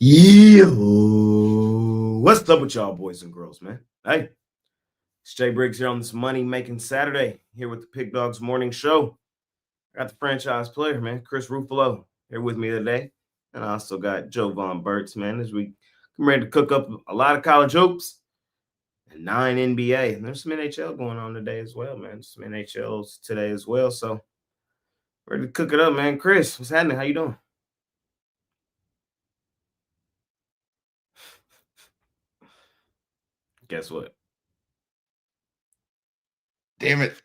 Yo, what's up with y'all boys and girls, man? Hey, it's Jay Briggs here on this Money Making Saturday, here with the Pig Dogs Morning Show. I got the franchise player, man, Chris Ruffalo, here with me today. And I also got Joe Von Burtz, man, as we come ready to cook up a lot of college hoops and 9 NBA. And there's some NHL going on today as well, man. Some NHLs today as well. So ready to cook it up, man. Chris, what's happening? How you doing? Guess what? Damn it.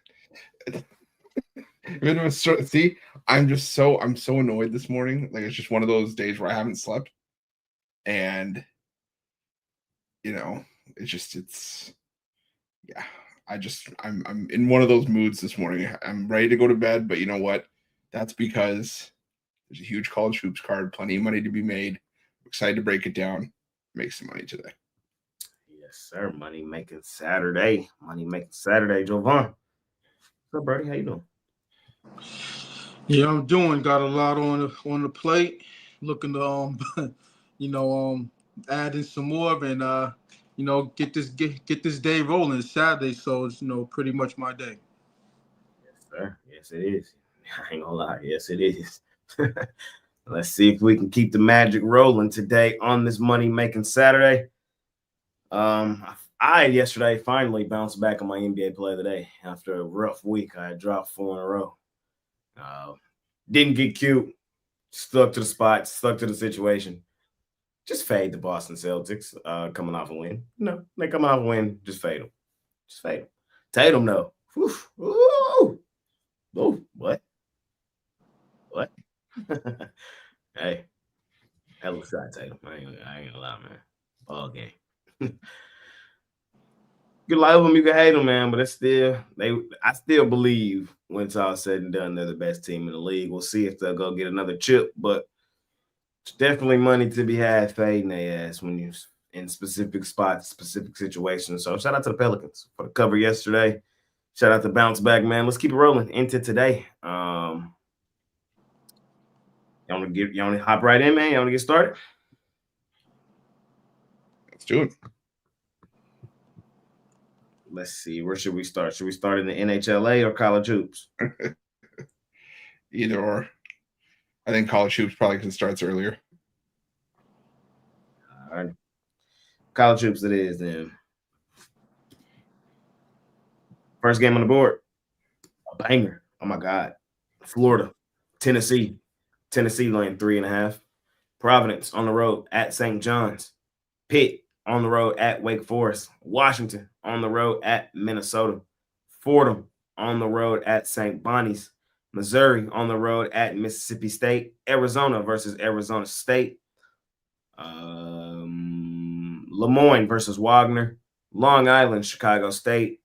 See, I'm so annoyed this morning. Like, it's just one of those days where I haven't slept. And I'm in one of those moods this morning. I'm ready to go to bed, but you know what? That's because there's a huge college hoops card, plenty of money to be made. I'm excited to break it down, make some money today. Yes, sir. Money Making Saturday. Money Making Saturday. Jovan. What's up, buddy? How you doing? Yeah, I'm doing. Got a lot on the plate. Looking to add in some more and get this day rolling. It's Saturday, so it's pretty much my day. Yes, sir. Yes, it is. I ain't gonna lie. Yes, it is. Let's see if we can keep the magic rolling today on this Money Making Saturday. I yesterday finally bounced back on my NBA play of the day after a rough week. I had dropped 4 in a row. Didn't get cute. Stuck to the spot. Stuck to the situation. Just fade the Boston Celtics coming off a win. No, they coming off a win. Just fade them. Just fade them. Tatum, though. Ooh. Ooh. What? Hey, hell of a shot, Tatum. I ain't gonna lie, man. Ball game. You can love them, you can hate them, man, but I still believe when it's all said and done, they're the best team in the league. We'll see if they'll go get another chip, but it's definitely money to be had fading their ass when you're in specific spots, specific situations. So shout out to the Pelicans for the cover yesterday. Shout out to Bounce Back, man. Let's keep it rolling into today. You want to hop right in, man? You want to get started? Let's do it. Let's see. Where should we start? Should we start in the NHLA or college hoops? Either or. I think college hoops probably because it starts earlier. All right. College hoops it is then. First game on the board. A banger. Oh my God. Florida. Tennessee. Tennessee laying 3.5. Providence on the road at St. John's. Pitt on the road at Wake Forest. Washington on the road at Minnesota. Fordham on the road at St. Bonnie's. Missouri on the road at Mississippi State. Arizona versus Arizona State. Lemoyne versus Wagner. Long Island, Chicago State.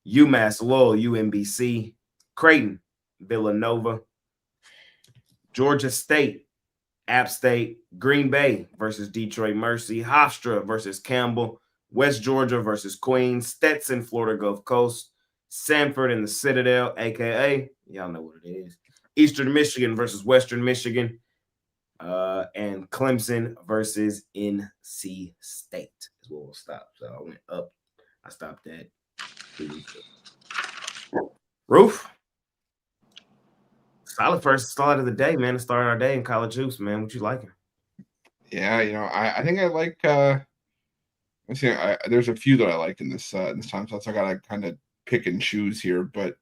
UMass Lowell, UMBC. Creighton, Villanova. Georgia State, App State. Green Bay versus Detroit Mercy. Hofstra versus Campbell. West Georgia versus Queens. Stetson, Florida Gulf Coast. Sanford and the Citadel, a.k.a. y'all know what it is. Eastern Michigan versus Western Michigan. And Clemson versus NC State is where we'll stop. So I went up. I stopped at 2 weeks ago. Roof. Solid first start of the day, man. To start our day in college hoops, man. What you liking? Yeah, I think I like. Let's see. There's a few that I like in this time, so I gotta kind of pick and choose here. But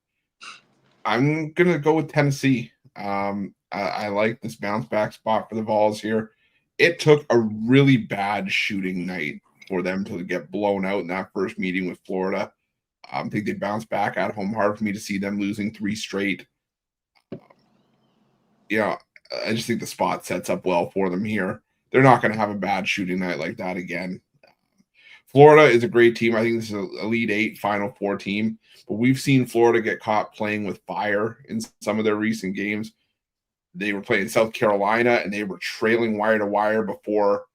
I'm gonna go with Tennessee. I like this bounce back spot for the Vols here. It took a really bad shooting night for them to get blown out in that first meeting with Florida. I think they bounced back at home. Hard for me to see them losing 3 straight. I just think the spot sets up well for them here. They're not going to have a bad shooting night like that again. Florida is a great team. I think this is an Elite 8, Final 4 team. But we've seen Florida get caught playing with fire in some of their recent games. They were playing South Carolina, and they were trailing wire to wire before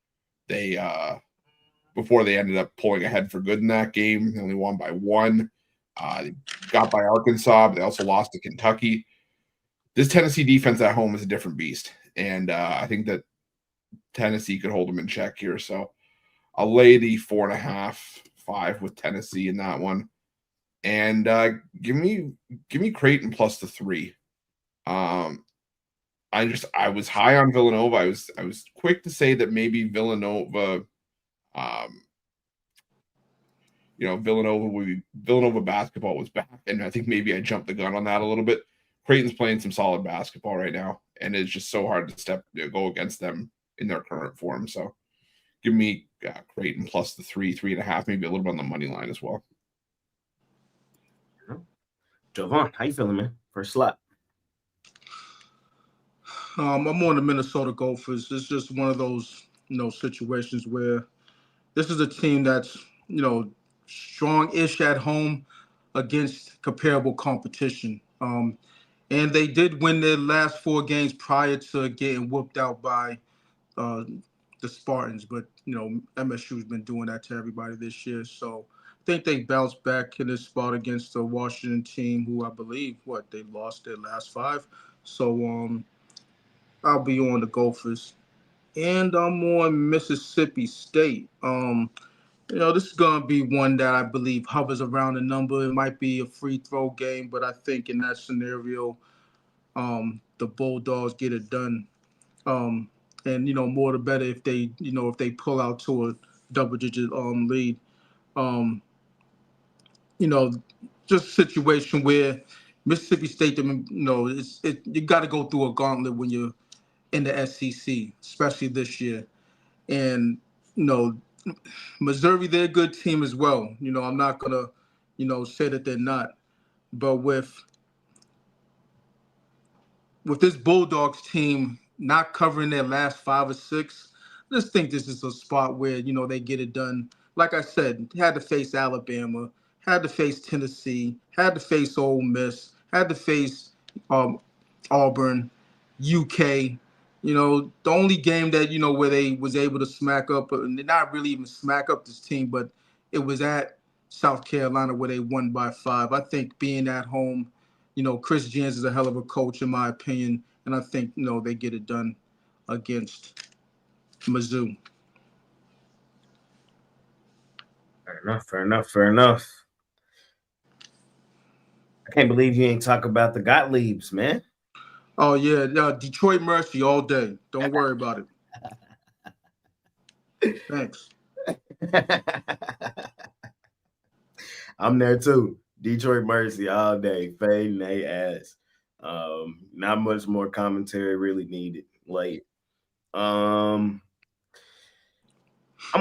they ended up pulling ahead for good in that game. They only won by 1. They got by Arkansas, but they also lost to Kentucky. This Tennessee defense at home is a different beast. And I think that Tennessee could hold them in check here. So I'll lay the 4.5, 5 with Tennessee in that one. And give me Creighton plus the 3. I was high on Villanova. I was quick to say that maybe Villanova, Villanova basketball was back, and I think maybe I jumped the gun on that a little bit. Creighton's playing some solid basketball right now, and it's just so hard to go against them in their current form. So give me Creighton plus the 3.5, maybe a little bit on the money line as well. Jovan, how you feeling, man? First slot. I'm on the Minnesota Gophers. It's just one of those, situations where this is a team that's, strong-ish at home against comparable competition. And they did win their last 4 games prior to getting whooped out by the Spartans. But, MSU's been doing that to everybody this year. So I think they bounced back in this spot against the Washington team, who I believe, they lost their last 5. So I'll be on the Gophers. And I'm on Mississippi State. This is going to be one that I believe hovers around a number. It might be a free throw game, but I think in that scenario, the Bulldogs get it done. And more the better if they pull out to a double-digit lead. Just a situation where Mississippi State, you got to go through a gauntlet when you're in the SEC, especially this year. And Missouri, they're a good team as well. I'm not gonna, say that they're not. But with this Bulldogs team not covering their last 5 or 6, I just think this is a spot where, they get it done. Like I said, had to face Alabama, had to face Tennessee, had to face Ole Miss, had to face Auburn, UK. The only game that, where they was able to smack up, and not really even smack up this team, but it was at South Carolina where they won by 5. I think being at home, Chris Jans is a hell of a coach, in my opinion, and I think, they get it done against Mizzou. Fair enough. I can't believe you ain't talk about the Gottliebs, man. Oh, yeah, Detroit Mercy all day. Don't worry about it. Thanks. I'm there too. Detroit Mercy all day, fading they ass. Not much more commentary really needed. Late. I'm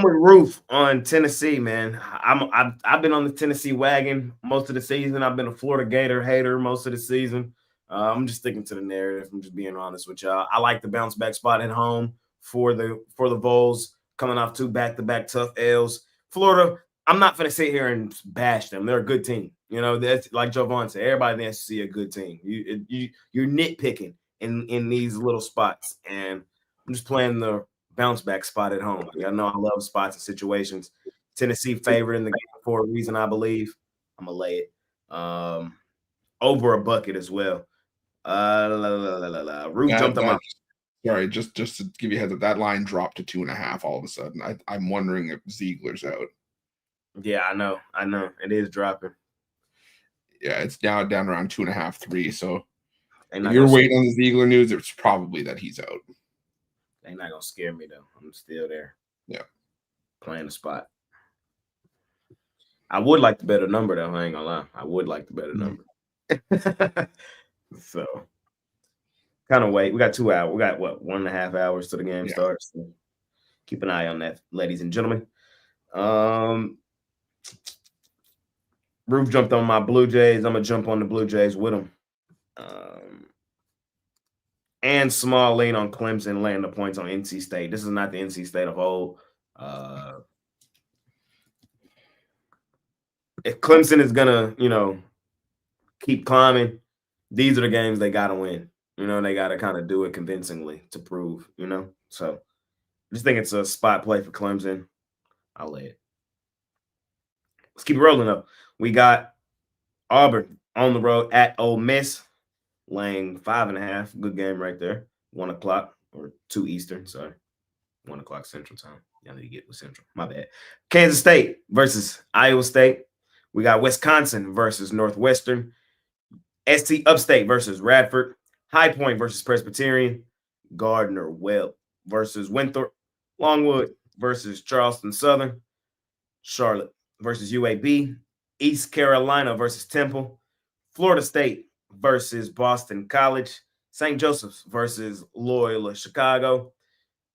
with Roof on Tennessee, man. I've been on the Tennessee wagon most of the season. I've been a Florida Gator hater most of the season. I'm just sticking to the narrative. I'm just being honest with y'all. I like the bounce back spot at home for the Vols coming off 2 back-to-back tough L's. Florida, I'm not going to sit here and bash them. They're a good team. That's like Jovan said. Everybody in the SEC a good team. You're nitpicking in these little spots, and I'm just playing the bounce back spot at home. Y'all know I love spots and situations. Tennessee favored in the game for a reason, I believe. I'm gonna lay it over a bucket as well. Roof jumped on my. Sorry, just to give you a heads up, that line dropped to 2.5 all of a sudden. I'm wondering if Ziegler's out. Yeah, I know. It is dropping. Yeah, it's now down around 2.5, 3. So if you're waiting on the Ziegler news, it's probably that he's out. They're not gonna scare me though. I'm still there. Yeah, playing the spot. I would like the better number though. I ain't gonna lie. I would like the better number. So kind of wait. We got 2 hours. We got 1.5 hours till the game starts. So keep an eye on that, ladies and gentlemen. Roof jumped on my Blue Jays. I'm gonna jump on the Blue Jays with him. And small lean on Clemson, laying the points on NC State. This is not the NC State of old. If Clemson is gonna, keep climbing, these are the games they gotta win. They gotta kind of do it convincingly to prove. So I just think it's a spot play for Clemson. I'll lay it. Let's keep it rolling up. We got Auburn on the road at Ole Miss, laying 5.5. Good game right there. 1 o'clock or 2 Eastern. Sorry. 1 o'clock Central Time. Y'all need to get with Central. My bad. Kansas State versus Iowa State. We got Wisconsin versus Northwestern. SC Upstate versus Radford. High Point versus Presbyterian. Gardner Webb versus Winthrop. Longwood versus Charleston Southern. Charlotte versus UAB. East Carolina versus Temple. Florida State versus Boston College. St. Joseph's versus Loyola Chicago.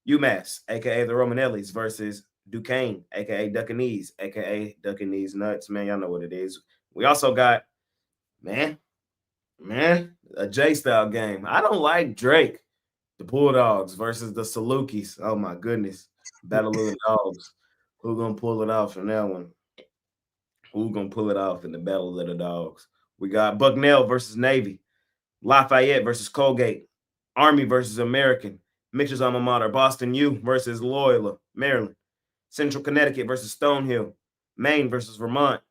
UMass, aka the Romanellis, versus Duquesne, aka Duckanese, aka Duckanese Nuts. Man, y'all know what it is. We also got, man, a J style game. I don't like Drake. The Bulldogs versus the Salukis. Oh my goodness. Battle of the Dogs. Who gonna pull it off in that one? Who gonna pull it off in the Battle of the Dogs? We got Bucknell versus Navy. Lafayette versus Colgate. Army versus American. Mitchell's alma mater. Boston U versus Loyola, Maryland. Central Connecticut versus Stonehill. Maine versus Vermont.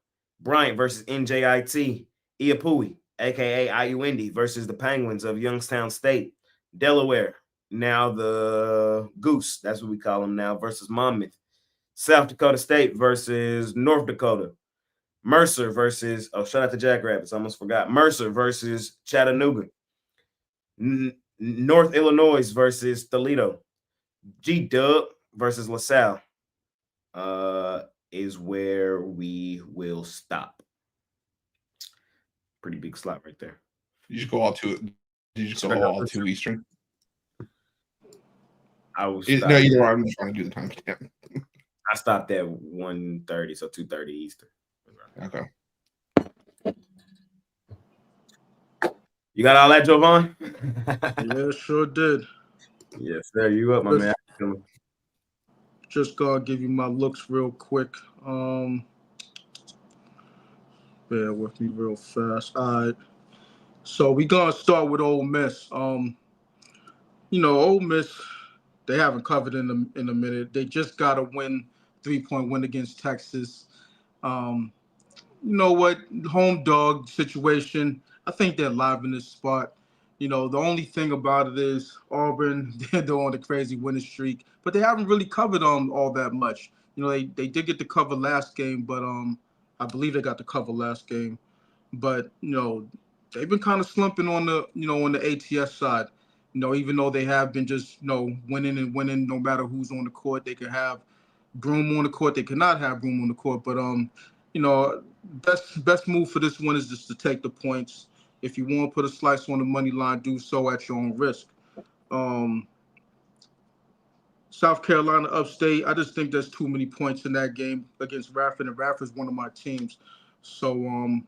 Bryant versus NJIT. Iapui, aka IUND, versus the Penguins of Youngstown State. Delaware, now the Goose, that's what we call them now, versus Monmouth. South Dakota State versus North Dakota. Mercer versus, shout out to Jackrabbits, I almost forgot. Mercer versus Chattanooga. North Illinois versus Toledo. G-Dub versus LaSalle is where we will stop. Pretty big slot right there. You just go all two. Did you just go all two Eastern? I was no, either way, I'm just trying to do the timestamp. I stopped at 1:30, so 2:30 Eastern. Okay. You got all that, Jovan? Yeah, sure did. Yes, sir. You up, my man? Just gotta give you my looks real quick. Bear with me real fast. All right. So we gonna start with Ole Miss. Ole Miss, they haven't covered in a minute. They just got a 3-point win against Texas. You know what? Home dog situation. I think they're live in this spot. The only thing about it is Auburn, they're on the crazy winning streak, but they haven't really covered all that much. They did get the cover last game, but I believe they got the cover last game. But they've been kind of slumping on the ATS side. Even though they have been just winning and winning, no matter who's on the court, they can have Broom on the court, they cannot have Broom on the court. But best move for this one is just to take the points. If you want to put a slice on the money line, do so at your own risk. South Carolina Upstate, I just think there's too many points in that game against Radford, and Radford's one of my teams. So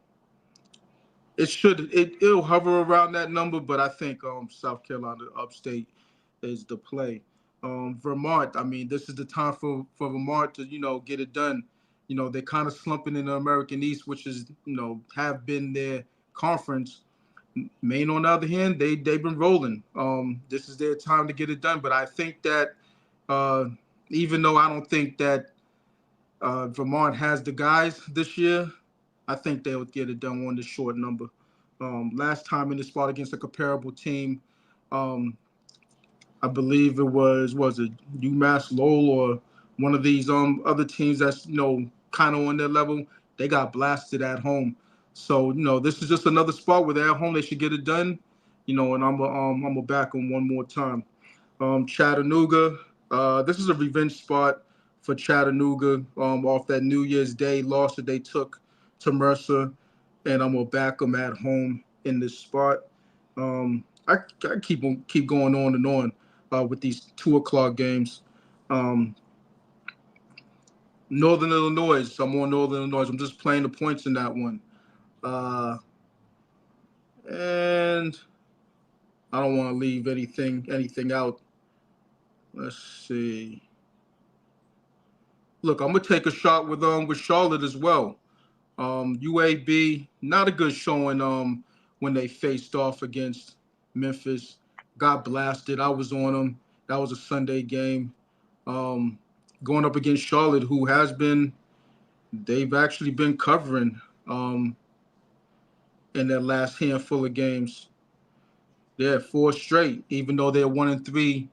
it'll hover around that number, but I think South Carolina Upstate is the play. Vermont, I mean, this is the time for Vermont to get it done. They're kind of slumping in the American East, which is have been their conference. Maine, on the other hand, they've been rolling. This is their time to get it done. But I think that even though I don't think that Vermont has the guys this year, I think they'll get it done on the short number. Last time in the spot against a comparable team, I believe it was it UMass Lowell or one of these other teams that's kind of on their level. They got blasted at home. So this is just another spot where they're at home. They should get it done. And I'm gonna back them one more time. Chattanooga. This is a revenge spot for Chattanooga off that New Year's Day loss that they took to Mercer, and I'm gonna back them at home in this spot. I keep going on and on with these 2 o'clock games. Northern Illinois. I'm on Northern Illinois. I'm just playing the points in that one. And I don't want to leave anything out. Let's see. Look, I'm gonna take a shot with Charlotte as well. UAB, not a good showing when they faced off against Memphis. Got blasted. I was on them. That was a Sunday game. Going up against Charlotte, who they've actually been covering in their last handful of games. They're 4 straight, even though they're 1-3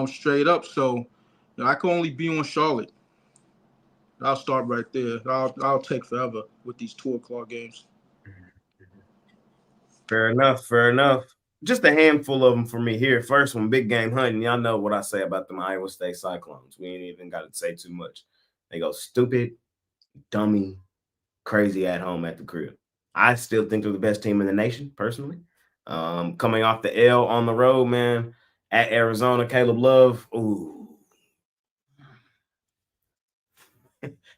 straight up. So, I can only be on Charlotte. I'll start right there. I'll take forever with these 2 o'clock games. Fair enough. Fair enough. Just a handful of them for me here. First one, big game hunting. Y'all know what I say about them Iowa State Cyclones. We ain't even got to say too much. They go stupid, dummy, crazy at home at the crib. I still think they're the best team in the nation, personally. Coming off the L on the road, man, at Arizona, Caleb Love. Ooh.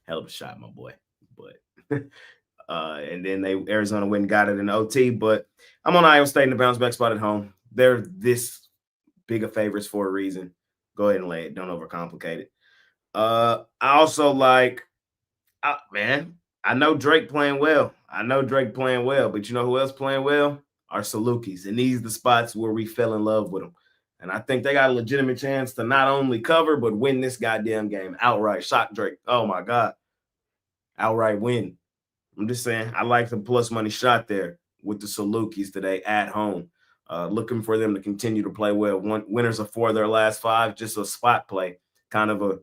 Hell of a shot, my boy. But and then Arizona went and got it in OT. But I'm on Iowa State in the bounce back spot at home. They're this big of favorites for a reason. Go ahead and lay it. Don't overcomplicate it. I also like, man, I know Drake playing well. But you know who else playing well? Our Salukis. And these are the spots where we fell in love with them. And I think they got a legitimate chance to not only cover, but win this goddamn game outright. Shock Drake. Oh, my God. Outright win. I'm just saying, I like the plus money shot there with the Salukis today at home. Looking for them to continue to play well. Winners of 4 of their last 5, just a spot play. Kind of a,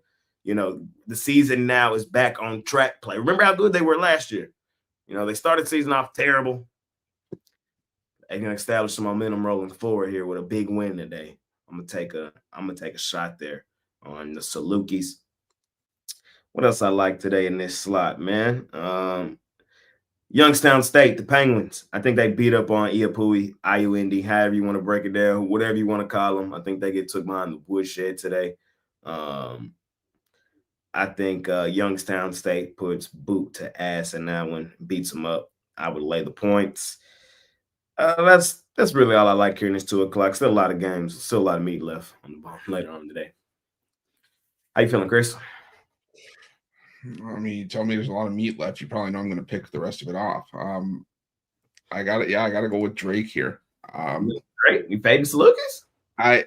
the season now is back on track play. Remember how good they were last year? They started season off terrible. They can establish some momentum rolling forward here with a big win today. I'm gonna take a shot there on the Salukis. What else I like today in this slot, man? Youngstown State, the Penguins. I think they beat up on Iapui, IUND, however you want to break it down, whatever you want to call them. I think they get took behind the woodshed today. I think Youngstown State puts boot to ass in that one, beats them up. I would lay the points. That's really all I like here in this 2 o'clock. Still a lot of games, still a lot of meat left on the bone later on today. How you feeling, Chris? I mean, you tell me there's a lot of meat left. You probably know I'm going to pick the rest of it off. I got it. Yeah, I got to go with Drake here. Great. You paid the Salukis? I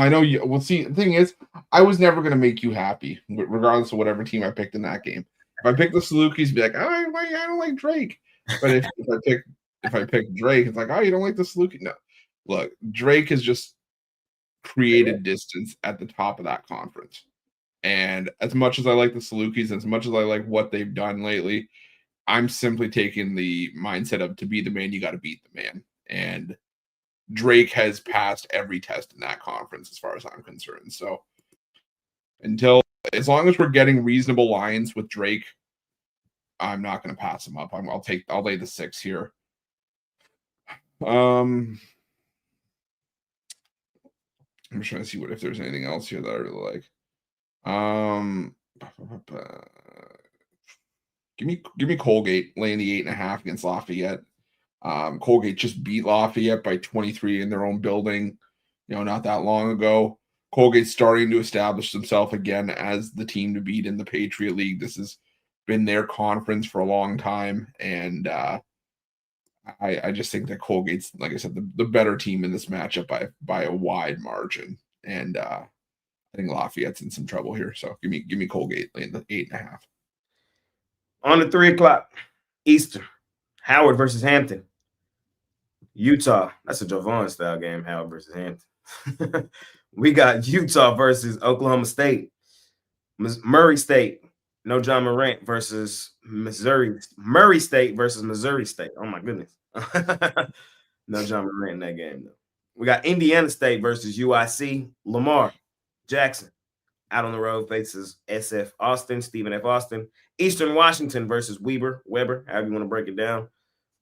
know you. Well, see, the thing is, I was never going to make you happy, regardless of whatever team I picked in that game. If I picked the Salukis, be like, I don't like Drake. But if I pick Drake, it's like, oh, you don't like the Salukis? No, look, Drake has just created distance at the top of that conference. And as much as I like the Salukis, as much as I like what they've done lately, I'm simply taking the mindset of to be the man, you got to beat the man. And Drake has passed every test in that conference as far as I'm concerned. So as long as we're getting reasonable lines with Drake, I'm not going to pass him up. I'll lay the 6 here. I'm just trying to see if there's anything else here that I really like. Give me Colgate laying the 8.5 against Lafayette. Colgate just beat Lafayette by 23 in their own building, not that long ago. Colgate's starting to establish themselves again as the team to beat in the Patriot League. This has been their conference for a long time, and I just think that Colgate's, like I said, the better team in this matchup by a wide margin. And I think Lafayette's in some trouble here. So give me Colgate laying the 8.5. On the 3 o'clock, Eastern, Howard versus Hampton. Utah. That's a Javon style game, Howard versus Hampton. We got Utah versus Oklahoma State. Murray State, no John Morant versus Missouri. Murray State versus Missouri State. Oh, my goodness. No John Morant in that game, though. We got Indiana State versus UIC. Lamar Jackson out on the road faces SF Austin, Stephen F. Austin. Eastern Washington versus Weber, however you want to break it down.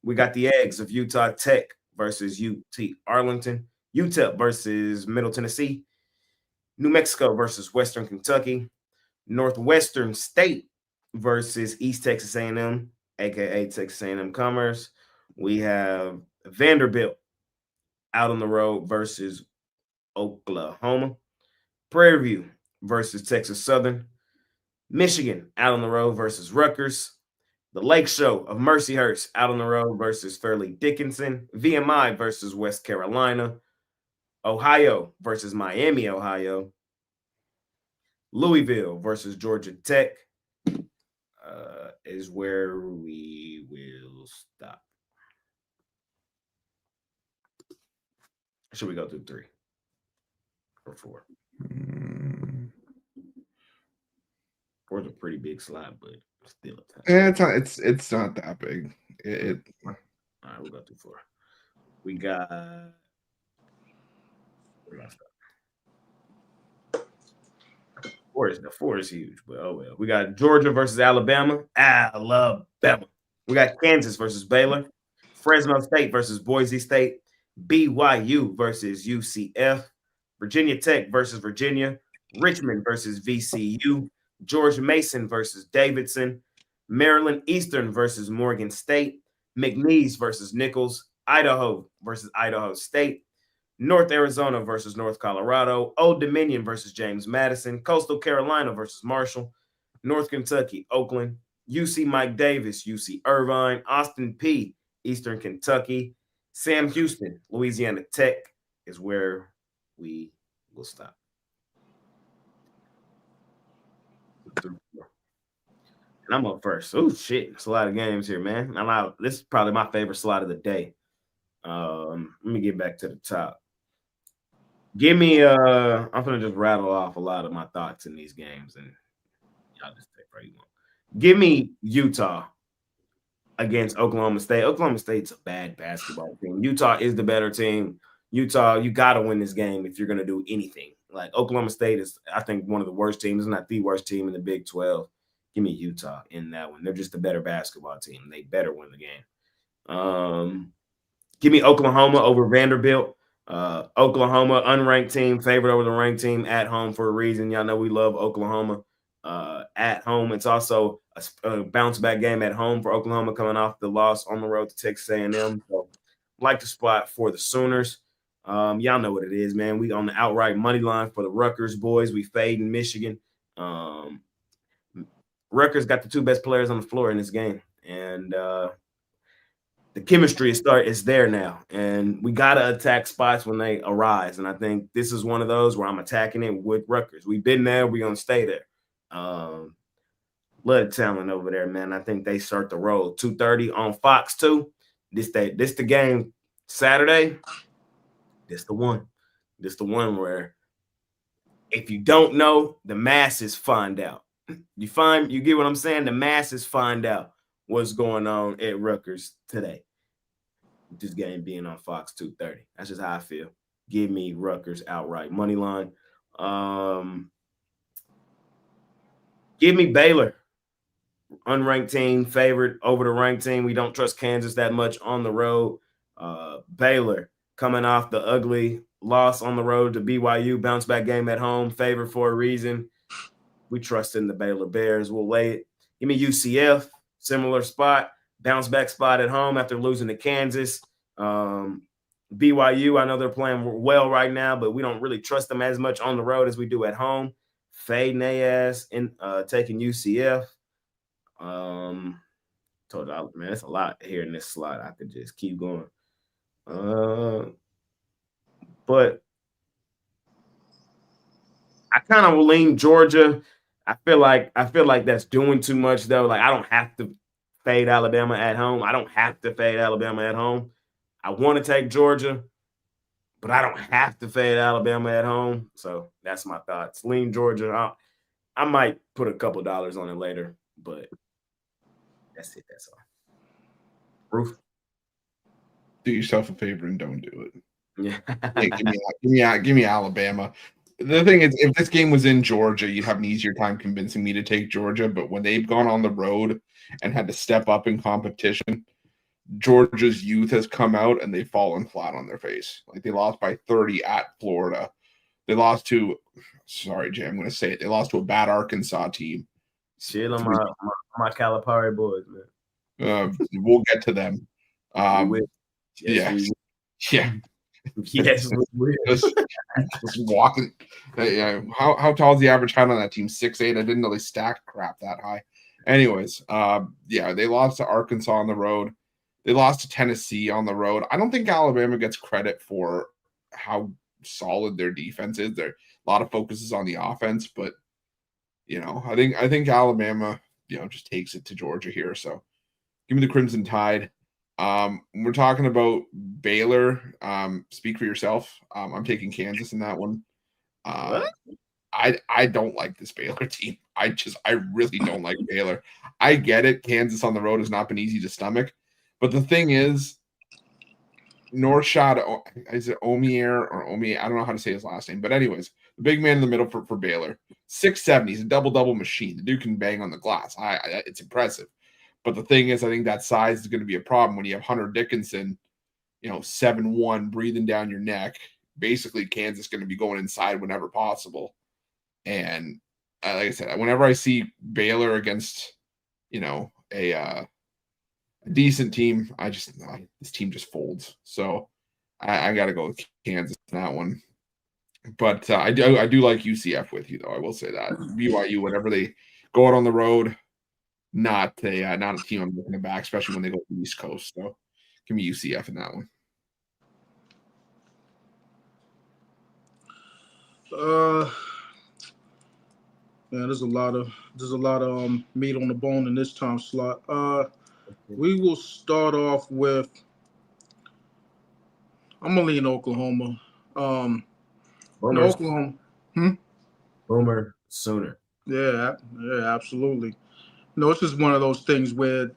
We got the Eggs of Utah Tech versus UT Arlington. UTEP versus Middle Tennessee. New Mexico versus Western Kentucky. Northwestern State versus East Texas A&M, a.k.a. Texas A&M Commerce. We have Vanderbilt out on the road versus Oklahoma. Prairie View versus Texas Southern. Michigan out on the road versus Rutgers. The Lake Show of Mercyhurst out on the road versus Fairleigh Dickinson. VMI versus West Carolina. Ohio versus Miami, Ohio. Louisville versus Georgia Tech is where we will stop. Should we go through 3 or 4? a pretty big slot, but still a touch. Yeah, it's not that big. All right, we'll go through 4. We got. Where do I start? 4 is huge, but oh well. We got Georgia versus Alabama. Alabama. We got Kansas versus Baylor. Fresno State versus Boise State. BYU versus UCF. Virginia Tech versus Virginia. Richmond versus VCU. George Mason versus Davidson. Maryland Eastern versus Morgan State. McNeese versus Nichols. Idaho versus Idaho State. North Arizona versus North Colorado, Old Dominion versus James Madison, Coastal Carolina versus Marshall, North Kentucky, Oakland, UC Mike Davis, UC Irvine, Austin P, Eastern Kentucky, Sam Houston, Louisiana Tech is where we will stop. And I'm up first. Oh shit, it's a lot of games here, man. This is probably my favorite slot of the day. Let me get back to the top. Give me I'm gonna just rattle off a lot of my thoughts in these games, and y'all just take where you want. Give me Utah against Oklahoma State. Oklahoma State's a bad basketball team. Utah is the better team. Utah, you gotta win this game if you're gonna do anything. Like Oklahoma State is, I think, one of the worst teams, not the worst team in the Big 12. Give me Utah in that one. They're just a better basketball team. They better win the game. Give me Oklahoma over Vanderbilt. Oklahoma, unranked team, favored over the ranked team at home for a reason. Y'all know we love Oklahoma at home. It's also a bounce back game at home for Oklahoma coming off the loss on the road to Texas A&M. So like the spot for the Sooners. Y'all know what it is, man. We on the outright money line for the Rutgers boys. We fade in Michigan. Rutgers got the 2 best players on the floor in this game. And the chemistry is there now, and we got to attack spots when they arise. And I think this is one of those where I'm attacking it with Rutgers. We've been there. We're going to stay there. Lot of talent over there, man. I think they start the roll. 2:30 on Fox 2. This the game Saturday. This the one. This the one where if you don't know, the masses find out. You get what I'm saying? The masses find out what's going on at Rutgers today. This game being on Fox 2:30. That's just how I feel. Give me Rutgers outright money line. Give me Baylor. Unranked team, favored over the ranked team. We don't trust Kansas that much on the road. Baylor coming off the ugly loss on the road to BYU, bounce back game at home, favored for a reason. We trust in the Baylor Bears. We'll lay it. Give me UCF, similar spot, bounce back spot at home after losing to Kansas. BYU, I know they're playing well right now, but we don't really trust them as much on the road as we do at home. Fading their ass and taking UCF. Told you, man, it's a lot here in this slot. I could just keep going. But I kind of lean Georgia. I feel like that's doing too much though. Like I don't have to fade Alabama at home. I don't have to fade Alabama at home. I want to take Georgia, but I don't have to fade Alabama at home. So that's my thoughts. Lean Georgia. I might put a couple dollars on it later, but that's it. That's all. Roof. Do yourself a favor and don't do it. Yeah. Give me Alabama. The thing is, if this game was in Georgia, you'd have an easier time convincing me to take Georgia. But when they've gone on the road and had to step up in competition, Georgia's youth has come out and they've fallen flat on their face. Like they lost by 30 at Florida. They lost to, sorry, Jay, I'm going to say it. They lost to a bad Arkansas team. Shit on my Calipari boys, man. We'll get to them. Yes, yeah. Yes, just walking. Yeah. How tall is the average height on that team? 6'8". I didn't know they stacked crap that high. Anyways, they lost to Arkansas on the road. They lost to Tennessee on the road. I don't think Alabama gets credit for how solid their defense is. There a lot of focus is on the offense, but I think Alabama, just takes it to Georgia here. So give me the Crimson Tide. We're talking about Baylor. Speak for yourself. I'm taking Kansas in that one. What? I don't like this Baylor team. I really don't like Baylor. I get it. Kansas on the road has not been easy to stomach, but the thing is, Norshad, is it Omier or Omier? I don't know how to say his last name, but anyways, the big man in the middle for Baylor, 6'7". He's a double machine. The dude can bang on the glass. It's impressive. But the thing is, I think that size is going to be a problem when you have Hunter Dickinson, 7'1", breathing down your neck. Basically, Kansas going to be going inside whenever possible. And like I said, whenever I see Baylor against, a decent team, this team just folds. So I got to go with Kansas in that one. But I do like UCF with you, though. I will say that BYU, whenever they go out on the road, not a team I'm looking to back, especially when they go to the East Coast. So give me UCF in that one. Man, there's a lot of meat on the bone in this time slot. We will start off with, I'm gonna lean Oklahoma. Oklahoma. Boomer Sooner. Yeah, absolutely. It's just one of those things where,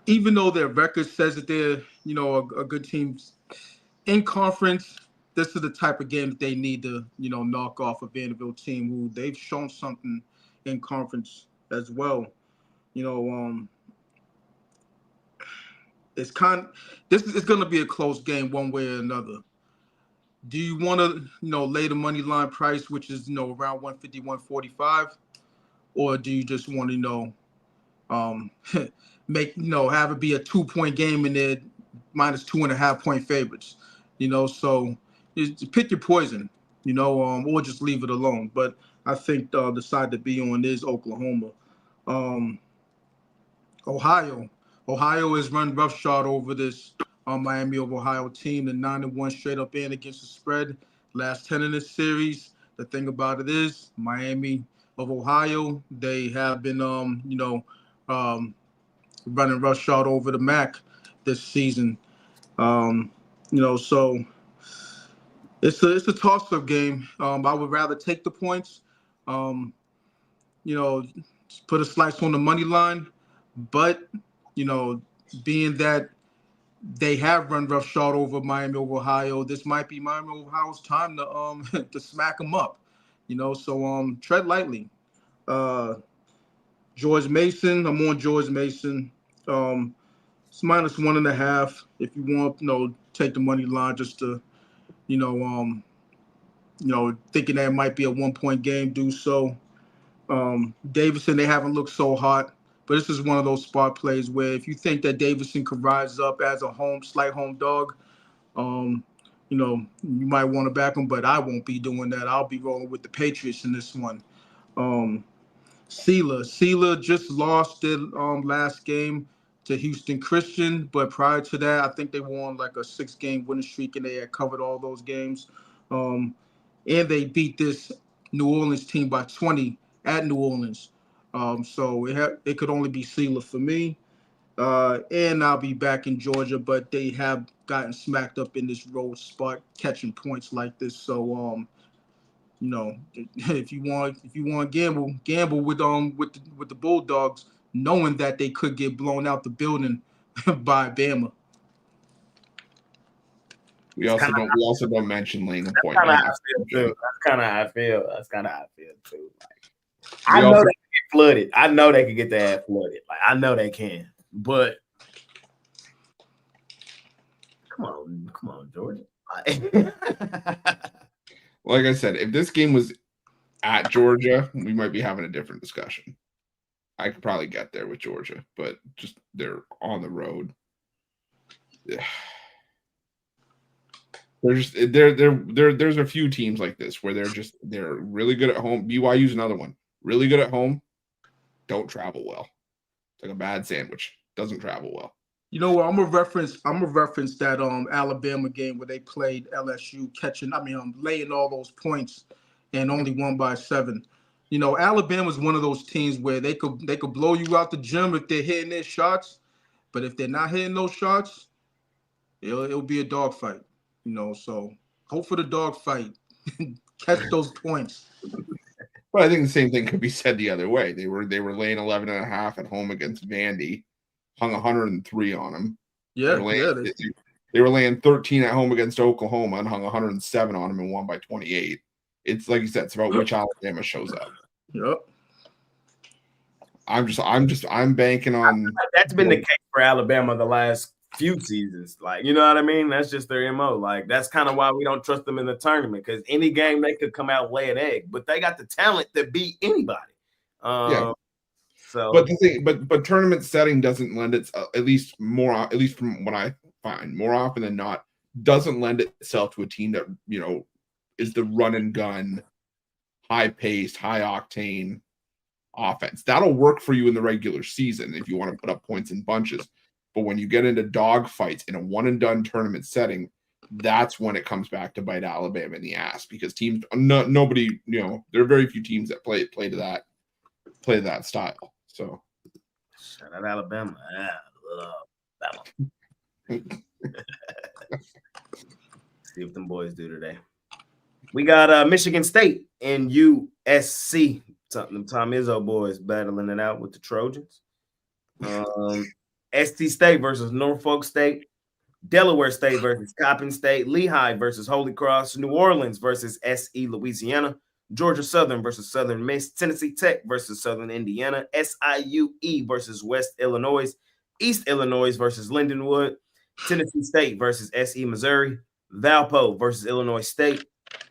even though their record says that they're, a good team in conference, this is the type of game that they need to, knock off a Vanderbilt team who they've shown something in conference as well. It's this is going to be a close game one way or another. Do you want to, lay the money line price, which is, around 150, 145, or do you just want to, have it be a 2-point game and they're minus 2.5 point favorites, so just pick your poison, or just leave it alone. But I think the side to be on is Oklahoma. Ohio has run roughshod over this Miami of Ohio team. The 9-1 straight up in against the spread. Last 10 in this series. The thing about it is Miami of Ohio, they have been running roughshod over the MAC this season. So it's a toss-up game. I would rather take the points. Put a slice on the money line, but being that they have run roughshod over Miami of Ohio, this might be Miami of Ohio's time to to smack them up. So tread lightly. George Mason, I'm on George Mason. It's minus 1.5. If you want, take the money line just to, thinking that it might be a 1-point game, do so. Davidson, they haven't looked so hot, but this is one of those spot plays where if you think that Davidson could rise up as a slight home dog, you might want to back them, but I won't be doing that. I'll be rolling with the Patriots in this one. Sela just lost their last game to Houston Christian, but prior to that, I think they won like a 6-game winning streak and they had covered all those games. And they beat this New Orleans team by 20 at New Orleans. So it could only be Sela for me. And I'll be back in Georgia, but they have gotten smacked up in this road spot catching points like this. So if you want to gamble with the Bulldogs, knowing that they could get blown out the building by Bama. We also don't mention laying a point. That's kind of how I feel too. I know they can get flooded. I know they can get their ass flooded. Like I know they can, but come on, Georgia. Like I said, if this game was at Georgia, we might be having a different discussion. I could probably get there with Georgia, but just they're on the road. Yeah. There's a few teams like this where they're really good at home. BYU's another one. Really good at home, don't travel well. It's like a bad sandwich. Doesn't travel well. You know what? I'm gonna reference that Alabama game where they played LSU laying all those points and only won by 7. Alabama's one of those teams where they could blow you out the gym if they're hitting their shots, but if they're not hitting those shots, it'll be a dogfight. So hope for the dogfight catch those points. But I think the same thing could be said the other way. They were laying 11.5 at home against Vandy, hung 103 on them. Yeah, they were laying 13 at home against Oklahoma and hung 107 on them and won by 28. It's like you said, it's about which Alabama shows up. Yep. I'm banking on. That's been the case for Alabama the last few seasons. Like, you know what I mean? That's just their MO. Like, that's kind of why we don't trust them in the tournament, because any game they could come out and lay an egg, but they got the talent to beat anybody. Yeah. So, but the thing, but tournament setting doesn't lend it, at least from what I find, more often than not, doesn't lend itself to a team that, you know, is the run and gun, high paced, high octane offense. That'll work for you in the regular season if you want to put up points in bunches. But when you get into dog fights in a one and done tournament setting, that's when it comes back to bite Alabama in the ass, because teams, nobody, you know, there are very few teams that play to that style. So shout out Alabama. See what them boys do today. We got Michigan State and USC. Something Tom Izzo boys battling it out with the Trojans. SC State versus Norfolk State. Delaware State versus Coppin State. Lehigh versus Holy Cross. New Orleans versus SE Louisiana. Georgia Southern versus Southern Miss. Tennessee Tech versus Southern Indiana. SIUE versus West Illinois. East Illinois versus Lindenwood. Tennessee State versus SE Missouri. Valpo versus Illinois State.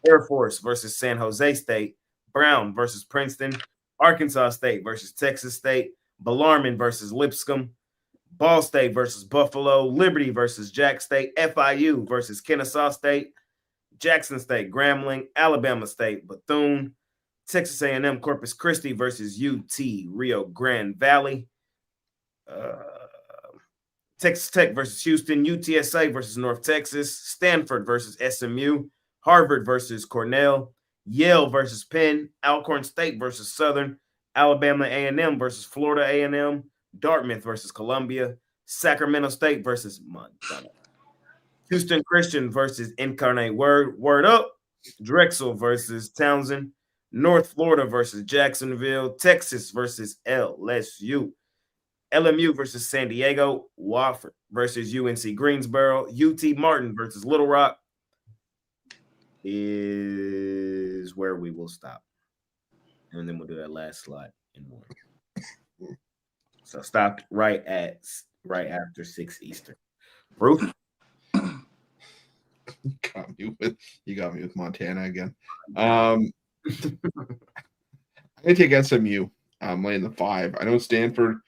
Air Force versus San Jose State. Brown versus Princeton. Arkansas State versus Texas State. Bellarmine versus Lipscomb. Ball State versus Buffalo. Liberty versus Jack State. FIU versus Kennesaw State. Jackson State, Grambling. Alabama State, Bethune. Texas A&M Corpus Christi versus UT Rio Grande Valley. Texas Tech versus Houston. UTSA versus North Texas. Stanford versus SMU. Harvard versus Cornell. Yale versus Penn. Alcorn State versus Southern. Alabama A&M versus Florida A&M. Dartmouth versus Columbia. Sacramento State versus Montana. Houston Christian versus Incarnate Word Up. Drexel versus Townsend. North Florida versus Jacksonville. Texas versus LSU. LMU versus San Diego. Wofford versus UNC Greensboro. UT Martin versus Little Rock is where we will stop. And then we'll do that last slide in more. So stop right after 6 Eastern. Ruth? You got me with Montana again. I'm gonna take SMU. I'm laying the 5. I know Stanford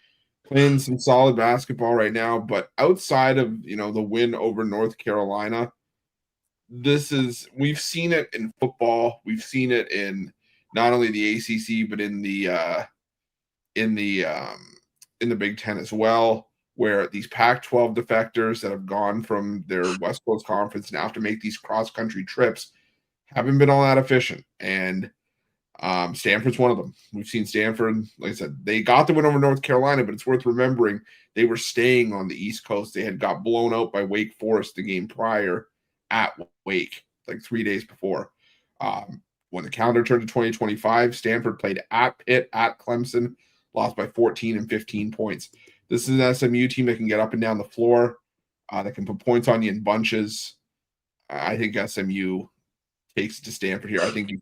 playing some solid basketball right now, but outside of, you know, the win over North Carolina, we've seen it in football. We've seen it in not only the ACC but in the Big Ten as well, where these Pac-12 defectors that have gone from their West Coast Conference now have to make these cross-country trips haven't been all that efficient. And Stanford's one of them. We've seen Stanford, like I said, they got the win over North Carolina, but it's worth remembering they were staying on the East Coast. They had got blown out by Wake Forest the game prior at Wake, like 3 days before. When the calendar turned to 2025, Stanford played at Pitt, at Clemson, lost by 14 and 15 points. This is an SMU team that can get up and down the floor, that can put points on you in bunches. I think SMU takes it to Stanford here. I think you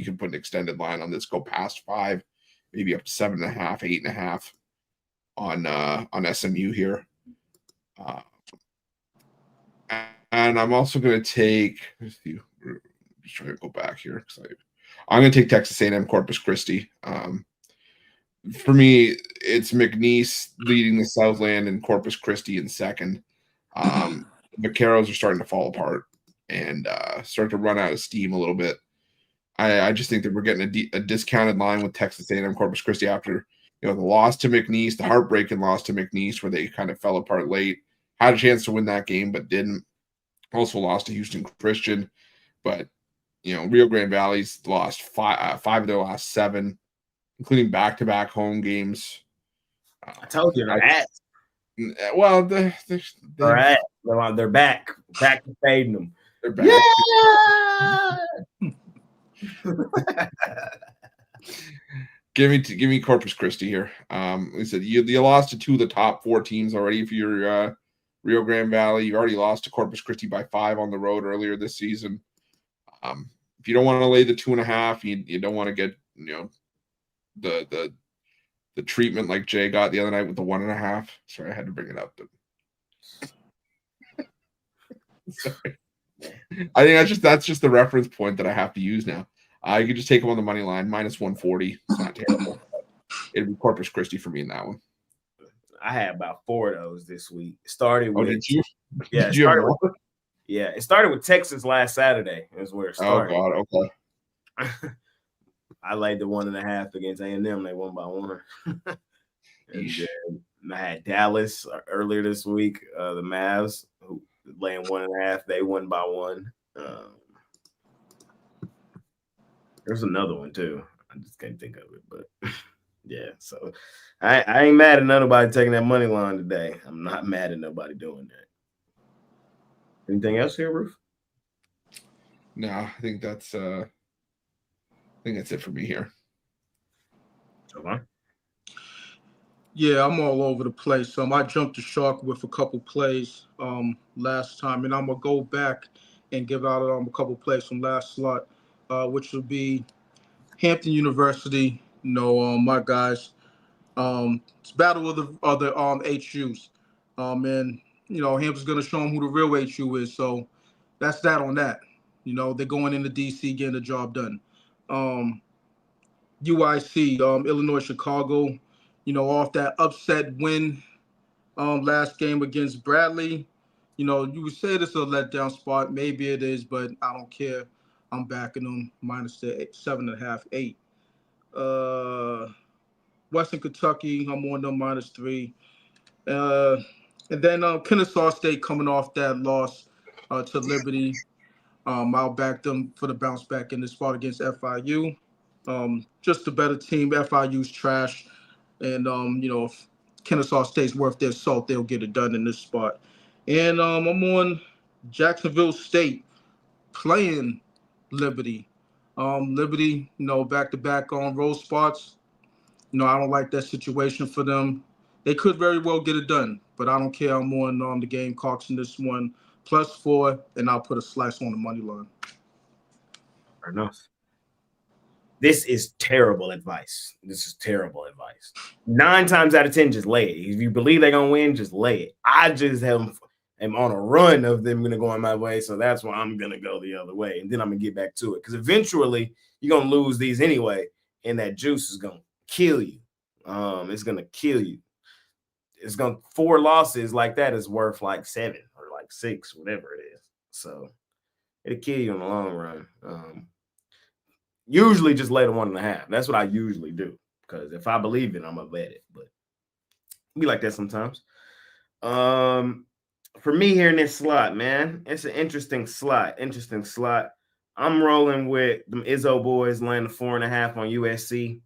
can put an extended line on this, go past 5, maybe up to 7.5, 8.5 on SMU here. And I'm also going to take. Let's see, just trying to go back here. I'm going to take Texas A&M Corpus Christi. For me, it's McNeese leading the Southland and Corpus Christi in second. Vaqueros are starting to fall apart and start to run out of steam a little bit. I just think that we're getting a discounted line with Texas A&M Corpus Christi after, you know, the loss to McNeese, the heartbreaking loss to McNeese where they kind of fell apart late. Had a chance to win that game, but didn't. Also lost to Houston Christian, but you know, Rio Grande Valley's lost 5 of their last 7, including back-to-back home games. I told you they're at. Well, they're back to fading them. They're back. Yeah! Give me Corpus Christi here. Like I said, you lost to 2 of the top 4 teams already for your Rio Grande Valley. You already lost to Corpus Christi by 5 on the road earlier this season. If you don't want to lay the 2.5, you don't want to get the treatment like Jay got the other night with the 1.5. Sorry, I had to bring it up, but sorry. I think that's just the reference point that I have to use now. You can just take them on the money line, minus 140. It's not terrible. It'd be Corpus Christi for me in that one. I had about 4 of those this week. Started with did you? Yeah, did you have more? It started with Texas last Saturday. Is where it started. Oh God, okay. I laid the 1.5 against A&M. They won by 1. And then I had Dallas earlier this week. The Mavs who laying 1.5. They won by 1. There's another one too. I just can't think of it, but yeah. So I ain't mad at nobody taking that money line today. I'm not mad at nobody doing that. Anything else here, Ruth? No, I think that's it for me here. Okay. Yeah, I'm all over the place. I jumped the shark with a couple plays last time, and I'm gonna go back and give out a couple plays from last slot, which will be Hampton University. My guys. It's battle of the other HUs, and Hampton's gonna show them who the real HU is. So that's that on that. They're going into DC getting the job done. UIC, Illinois, Chicago, off that upset win last game against Bradley. You would say this is a letdown spot. Maybe it is, but I don't care. I'm backing them minus the 7.5, 8. Western Kentucky, I'm on them minus 3. And then Kennesaw State coming off that loss to Liberty. I'll back them for the bounce back in this spot against FIU. Just a better team. FIU's trash. And, if Kennesaw State's worth their salt, they'll get it done in this spot. And I'm on Jacksonville State playing Liberty. Liberty, back-to-back on road spots. I don't like that situation for them. They could very well get it done, but I don't care. I'm on the Gamecocks in this one, +4, and I'll put a slice on the money line. Fair enough. This is terrible advice. 9 times out of 10, just lay it. If you believe they're gonna win, just lay it. I just am on a run of them gonna go in my way, so that's why I'm gonna go the other way, and then I'm gonna get back to it because eventually you're gonna lose these anyway, and that juice is gonna kill you. It's gonna kill you. 4 losses like that is worth like 7 or like 6, whatever it is. So it'll kill you in the long run. Usually just lay the 1.5. That's what I usually do because if I believe it, I'm gonna bet it. But be like that sometimes. For me here in this slot, man, it's an interesting slot. I'm rolling with them Izzo boys laying the 4.5 on USC.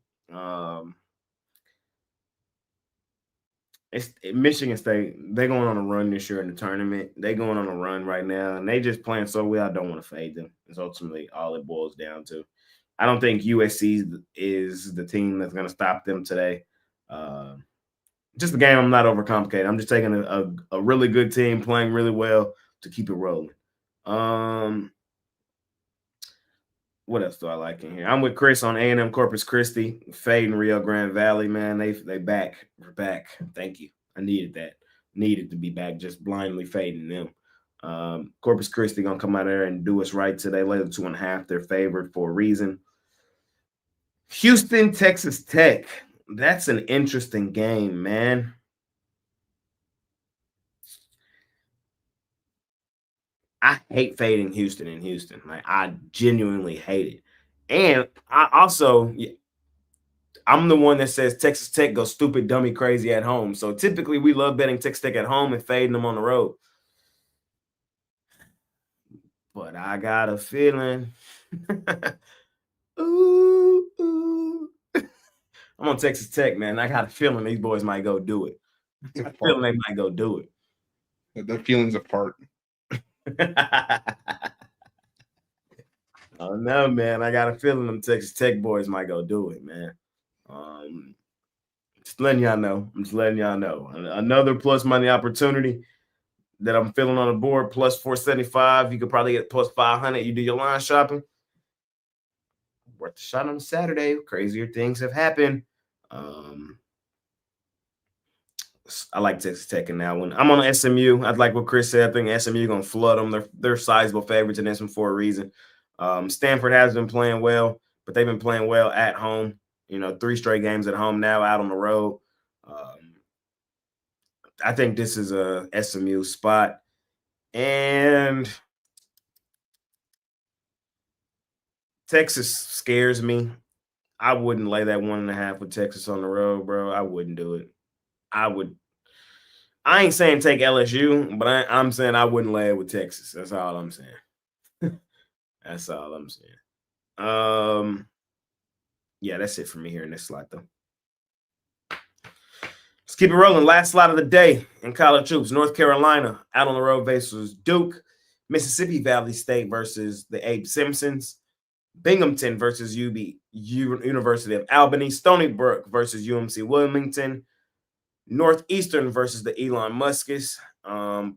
It's Michigan State. They're going on a run this year in the tournament. They're going on a run right now, and they just playing so well. I don't want to fade them. It's ultimately all it boils down to. I don't think USC is the team that's going to stop them today. Just a game I'm not overcomplicated. I'm just taking a really good team playing really well to keep it rolling. What else do I like in here? I'm with Chris on A&M Corpus Christi, fading Rio Grande Valley, man. They back. We're back. Thank you. I needed that. Needed to be back, just blindly fading them. Corpus Christi going to come out there and do us right today. Lay the 2.5. They're favored for a reason. Houston, Texas Tech. That's an interesting game, man. I hate fading Houston in Houston. Like, I genuinely hate it. And I'm the one that says Texas Tech goes stupid, dummy, crazy at home. So typically we love betting Texas Tech at home and fading them on the road. But I got a feeling. Ooh. I'm on Texas Tech, man. I got a feeling these boys might go do it. I feel they might go do it. The feelings apart. Oh no, man. I got a feeling them Texas Tech boys might go do it, man. Just letting y'all know. I'm just letting y'all know. Another plus money opportunity that I'm feeling on the board, plus 475. You could probably get plus 500. You do your line shopping. Worth the shot on Saturday. Crazier things have happened. I like Texas Tech in that one. I'm on SMU. I'd like what Chris said. I think SMU going to flood them. They're sizable favorites in this one for a reason. Stanford has been playing well, but they've been playing well at home. 3 straight games at home now, out on the road. I think this is a SMU spot. And Texas scares me. I wouldn't lay that 1.5 with Texas on the road, bro. I wouldn't do it. I ain't saying take LSU, but I'm saying I wouldn't lay it with Texas. That's all I'm saying. That's all I'm saying. Yeah, that's it for me here in this slot, though. Let's keep it rolling. Last slot of the day in college hoops. North Carolina out on the road versus Duke. Mississippi Valley State versus the Abe Simpsons. Binghamton versus University of Albany. Stony Brook versus UMC Wilmington. Northeastern versus the Elon Muskets.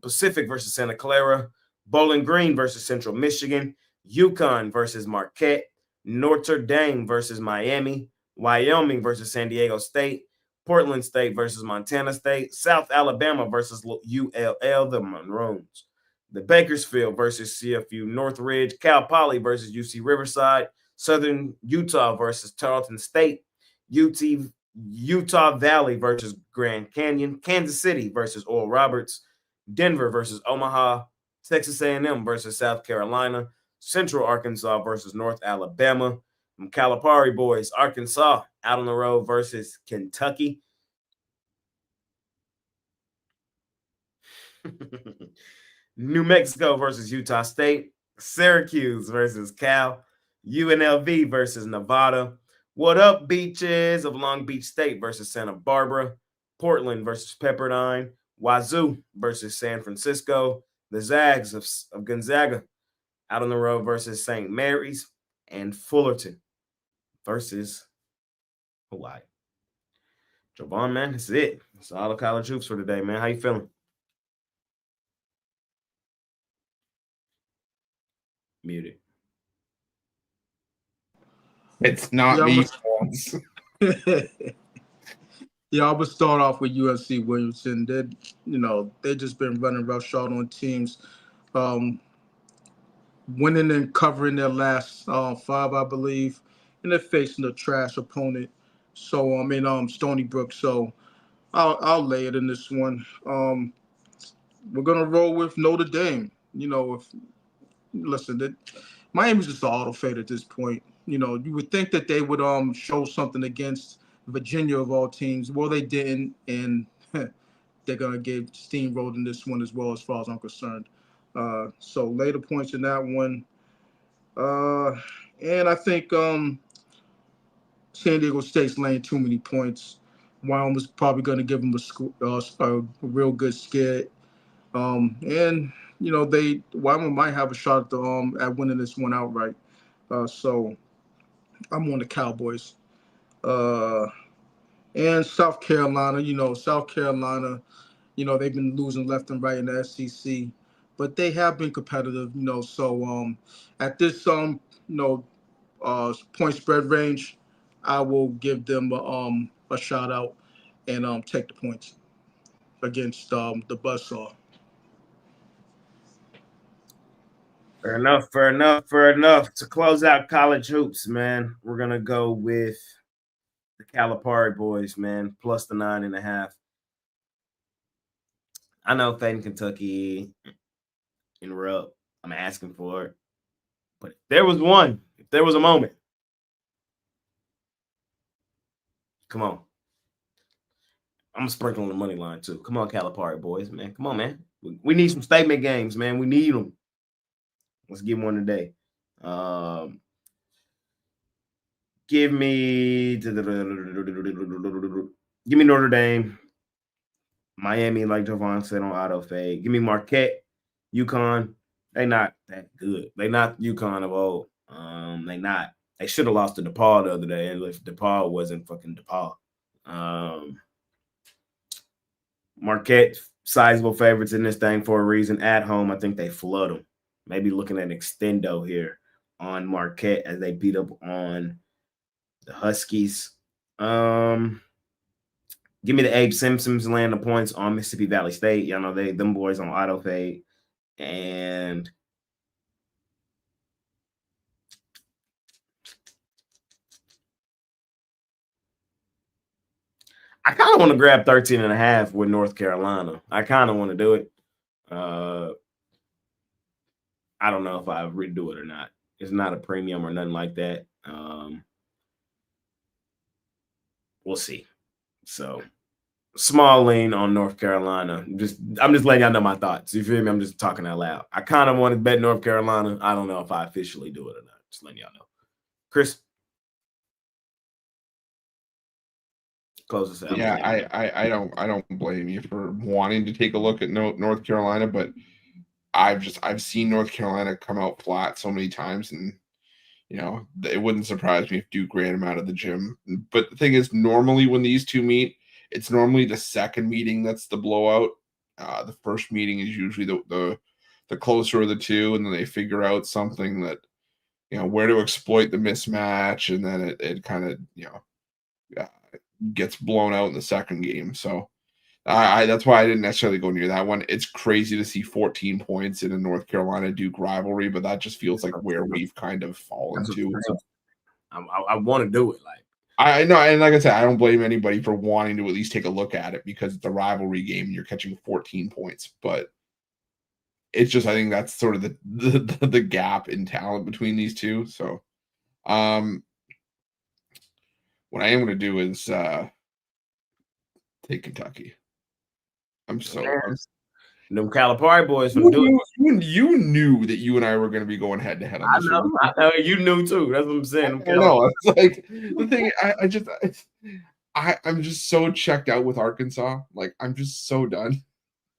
Pacific versus Santa Clara. Bowling Green versus Central Michigan. UConn versus Marquette. Notre Dame versus Miami. Wyoming versus San Diego State. Portland State versus Montana State. South Alabama versus ULL, the Monroes. The Bakersfield versus CFU Northridge. Cal Poly versus UC Riverside. Southern Utah versus Tarleton State. Utah Valley versus Grand Canyon. Kansas City versus Oral Roberts. Denver versus Omaha. Texas A&M versus South Carolina. Central Arkansas versus North Alabama. Calipari boys, Arkansas out on the road versus Kentucky. New Mexico versus Utah State. Syracuse versus Cal. UNLV versus Nevada. What up, Beaches of Long Beach State versus Santa Barbara. Portland versus Pepperdine. Wazoo versus San Francisco. The Zags of Gonzaga out on the road versus St. Mary's. And Fullerton versus Hawaii. Javon, man, that's it. That's all the college hoops for today, man. How you feeling? Muted. It's not me. Yeah, I would start off with UNC Williamson. They just been running roughshod on teams, winning and covering their last 5, I believe, and they're facing a trash opponent. So I'm in Stony Brook. So I'll lay it in this one. We're gonna roll with Notre Dame. Miami's just an auto fade at this point. You would think that they would show something against Virginia of all teams. Well, they didn't, and they're gonna get steamrolled in this one as well, as far as I'm concerned. So later points in that one. And I think San Diego State's laying too many points. Wyoming's probably going to give them a real good scare. And Wyoming might have a shot at winning this one outright. So I'm on the Cowboys. And South Carolina, they've been losing left and right in the SEC, but they have been competitive, So at this point spread range, I will give them a shout out and take the points against the Buzzsaw. Fair enough. To close out college hoops, man, we're gonna go with the Calipari boys, man, plus the 9.5. I know fading Kentucky interrupt. I'm asking for it. But if there was a moment, come on. I'm gonna sprinkle on the money line too. Come on, Calipari boys, man. Come on, man. We need some statement games, man. We need them. Let's give one today. Give me Notre Dame. Miami, like Javon said, on auto fade. Give me Marquette, UConn. They not that good. They not UConn of old. They not. They should have lost to DePaul the other day if DePaul wasn't fucking DePaul. Marquette, sizable favorites in this thing for a reason. At home, I think they flood them. Maybe looking at an extendo here on Marquette as they beat up on the Huskies. Give me the Abe Simpsons land the points on Mississippi Valley State. Y'all know them boys on auto fade. And I kind of want to grab 13.5 with North Carolina. I kind of want to do it. I don't know if I redo it or not. It's not a premium or nothing like that. We'll see. So small lean on North Carolina. I'm just letting y'all know my thoughts. You feel me? I'm just talking out loud. I kind of want to bet North Carolina. I don't know if I officially do it or not. Just letting y'all know. Chris, close this out. Yeah, I don't blame you for wanting to take a look at North Carolina, but I've seen North Carolina come out flat so many times, and it wouldn't surprise me if Duke ran him out of the gym. But the thing is, normally when these two meet, it's normally the second meeting that's the blowout. The first meeting is usually the closer of the two, and then they figure out something that where to exploit the mismatch, and then it kind of gets blown out in the second game. So that's why I didn't necessarily go near that one. It's crazy to see 14 points in a North Carolina Duke rivalry, but that just feels like where we've kind of fallen to. I want to do it. Like I know, and like I said, I don't blame anybody for wanting to at least take a look at it because it's a rivalry game and you're catching 14 points. But it's just, I think that's sort of the gap in talent between these two. So what I am going to do is take Kentucky. I'm them Calipari boys from you knew that you and I were going to be going head to head on this. I know you knew too. That's what I'm saying. I know. It's like the thing. I'm just so checked out with Arkansas. Like I'm just so done.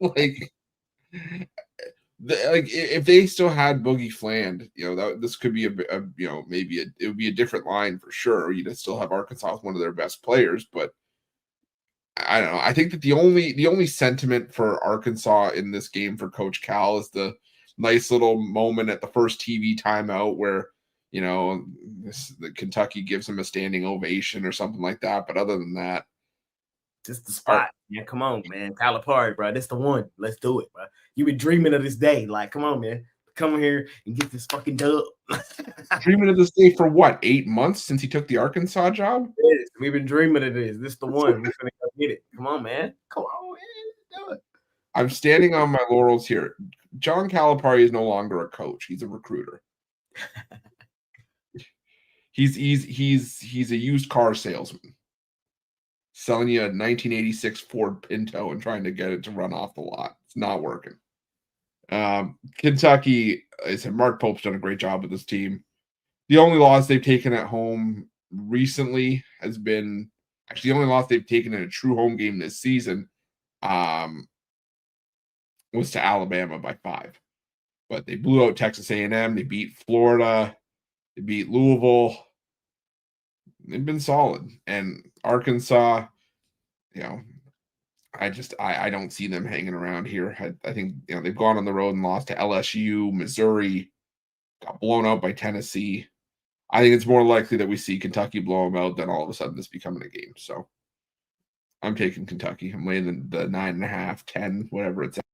Like if they still had Boogie Fland, this could be maybe it would be a different line for sure. You'd still have Arkansas as one of their best players, but I don't know. I think that the only sentiment for Arkansas in this game for Coach Cal is the nice little moment at the first TV timeout where the Kentucky gives him a standing ovation or something like that. But other than that, just the spot. Yeah, come on, man. Calipari, bro. This the one. Let's do it, bro. You been dreaming of this day. Like, come on, man. Come here and get this fucking dub. Dreaming of this day for what? 8 months since he took the Arkansas job? Yes, we've been dreaming of this. This the one. We're gonna go get it. Come on, man. Come on, man. Let's do it. I'm standing on my laurels here. John Calipari is no longer a coach. He's a recruiter. He's a used car salesman, selling you a 1986 Ford Pinto and trying to get it to run off the lot. It's not working. Kentucky, I said Mark Pope's done a great job with this team. The only loss they've taken at home recently has been actually the only loss they've taken in a true home game this season was to Alabama by 5. But they blew out Texas A&M. They beat Florida. They beat Louisville. They've been solid. And Arkansas, I don't see them hanging around here. I think they've gone on the road and lost to LSU, Missouri, got blown out by Tennessee. I think it's more likely that we see Kentucky blow them out than all of a sudden this becoming a game. So I'm taking Kentucky. I'm laying the 9.5, 10, whatever it's at.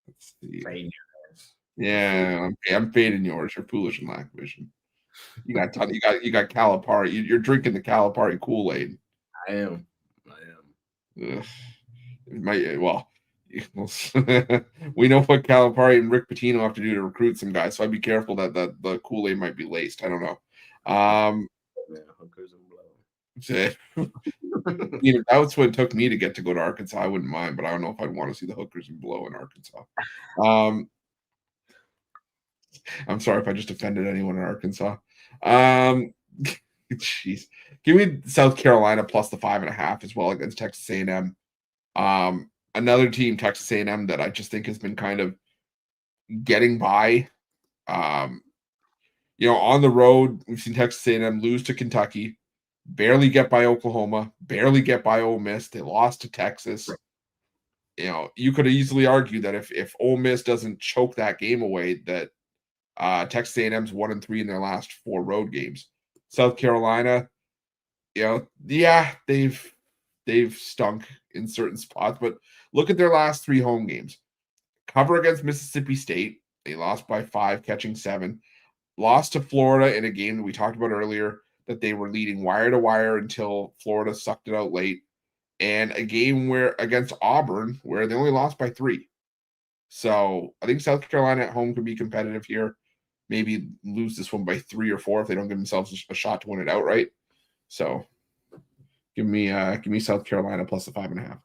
Let's see. Yeah, I'm fading yours. You're foolish and lack vision. You got Calipari. You're drinking the Calipari Kool-Aid. I am. We know what Calipari and Rick Pitino have to do to recruit some guys, so I'd be careful that the Kool-Aid might be laced. I don't know. That's what it took me to get to go to Arkansas. I wouldn't mind, but I don't know if I'd want to see the hookers and blow in Arkansas. I'm sorry if I just offended anyone in Arkansas. Jeez. Give me South Carolina plus the 5.5 as well against Texas A&M. Another team, Texas A&M, that I just think has been kind of getting by. On the road, we've seen Texas A&M lose to Kentucky, barely get by Oklahoma, barely get by Ole Miss. They lost to Texas. You could easily argue that if Ole Miss doesn't choke that game away, that Texas A&M's 1-3 in their last 4 road games. South Carolina, they've stunk in certain spots, but look at their last 3 home games. Cover against Mississippi State, they lost by 5, catching 7. Lost to Florida in a game that we talked about earlier that they were leading wire to wire until Florida sucked it out late. And a game where against Auburn where they only lost by 3. So I think South Carolina at home could be competitive here. Maybe lose this one by 3 or 4 if they don't give themselves a shot to win it outright. So give me South Carolina plus the 5.5.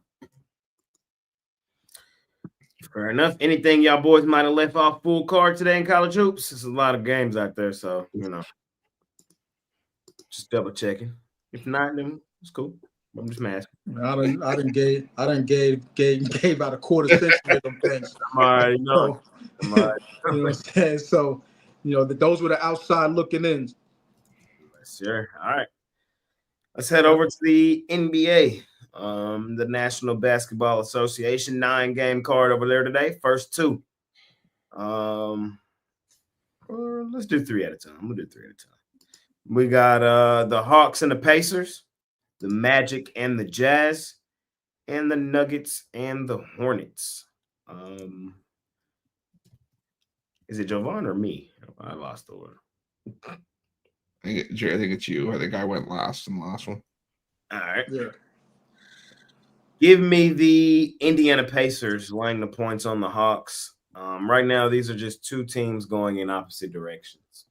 Fair enough. Anything y'all boys might have left off full card today in college hoops? There's a lot of games out there, so just double checking. If not, then it's cool. I'm just asking. I didn't gave about a quarter century of them things. I'm already know. You know what I'm saying? So, those were the outside looking in. Sure. All right. Let's head over to the NBA. The National Basketball Association 9-game card over there today. First 2. Let's do 3 at a time. We'll do 3 at a time. We got the Hawks and the Pacers, the Magic and the Jazz, and the Nuggets and the Hornets. Is it Jovan or me? I lost the order. I think it's you. I think I went last in the last one. All right. Yeah. Give me the Indiana Pacers laying the points on the Hawks. Right now, these are just 2 teams going in opposite directions.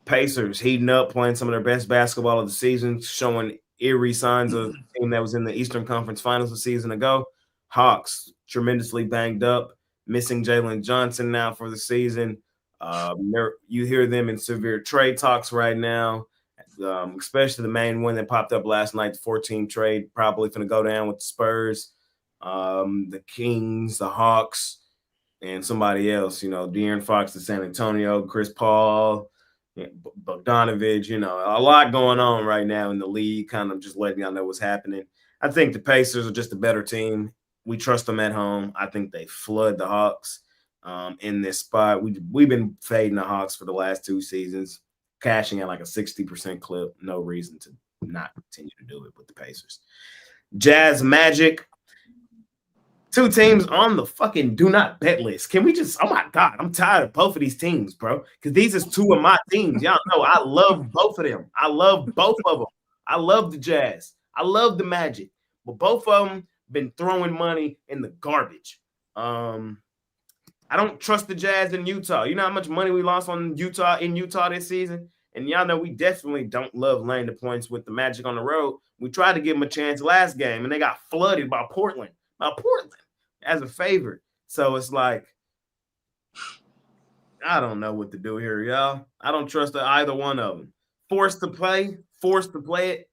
Pacers heating up, playing some of their best basketball of the season, showing eerie signs of the team that was in the Eastern Conference Finals a season ago. Hawks tremendously banged up, missing Jalen Johnson now for the season. You hear them in severe trade talks right now, especially the main one that popped up last night, the 14 trade, probably going to go down with the Spurs, the Kings, the Hawks, and somebody else, De'Aaron Fox to San Antonio, Chris Paul, Bogdanovich, a lot going on right now in the league, kind of just letting y'all know what's happening. I think the Pacers are just a better team. We trust them at home. I think they flood the Hawks in this spot. We've been fading the Hawks for the last 2 seasons, cashing at like a 60% clip. No reason to not continue to do it with the Pacers. Jazz, Magic. 2 teams on the fucking do not bet list. Can we just, oh my God, I'm tired of both of these teams, bro. Because these is 2 of my teams. Y'all know I love both of them. I love both of them. I love the Jazz. I love the Magic. But both of them been throwing money in the garbage. I don't trust the Jazz in Utah. You know how much money we lost on Utah this season? And y'all know we definitely don't love laying the points with the Magic on the road. We tried to give them a chance last game, and they got flooded by Portland. As a favorite. So it's like, I don't know what to do here, y'all. I don't trust either one of them. Forced to play it.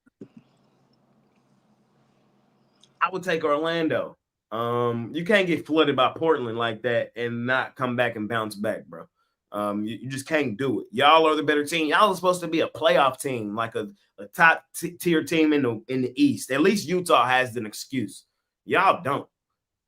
I would take Orlando. You can't get flooded by Portland like that and not come back and bounce back, bro. You just can't do it. Y'all are the better team. Y'all are supposed to be a playoff team, like a top tier team in the East. At least Utah has an excuse. Y'all don't.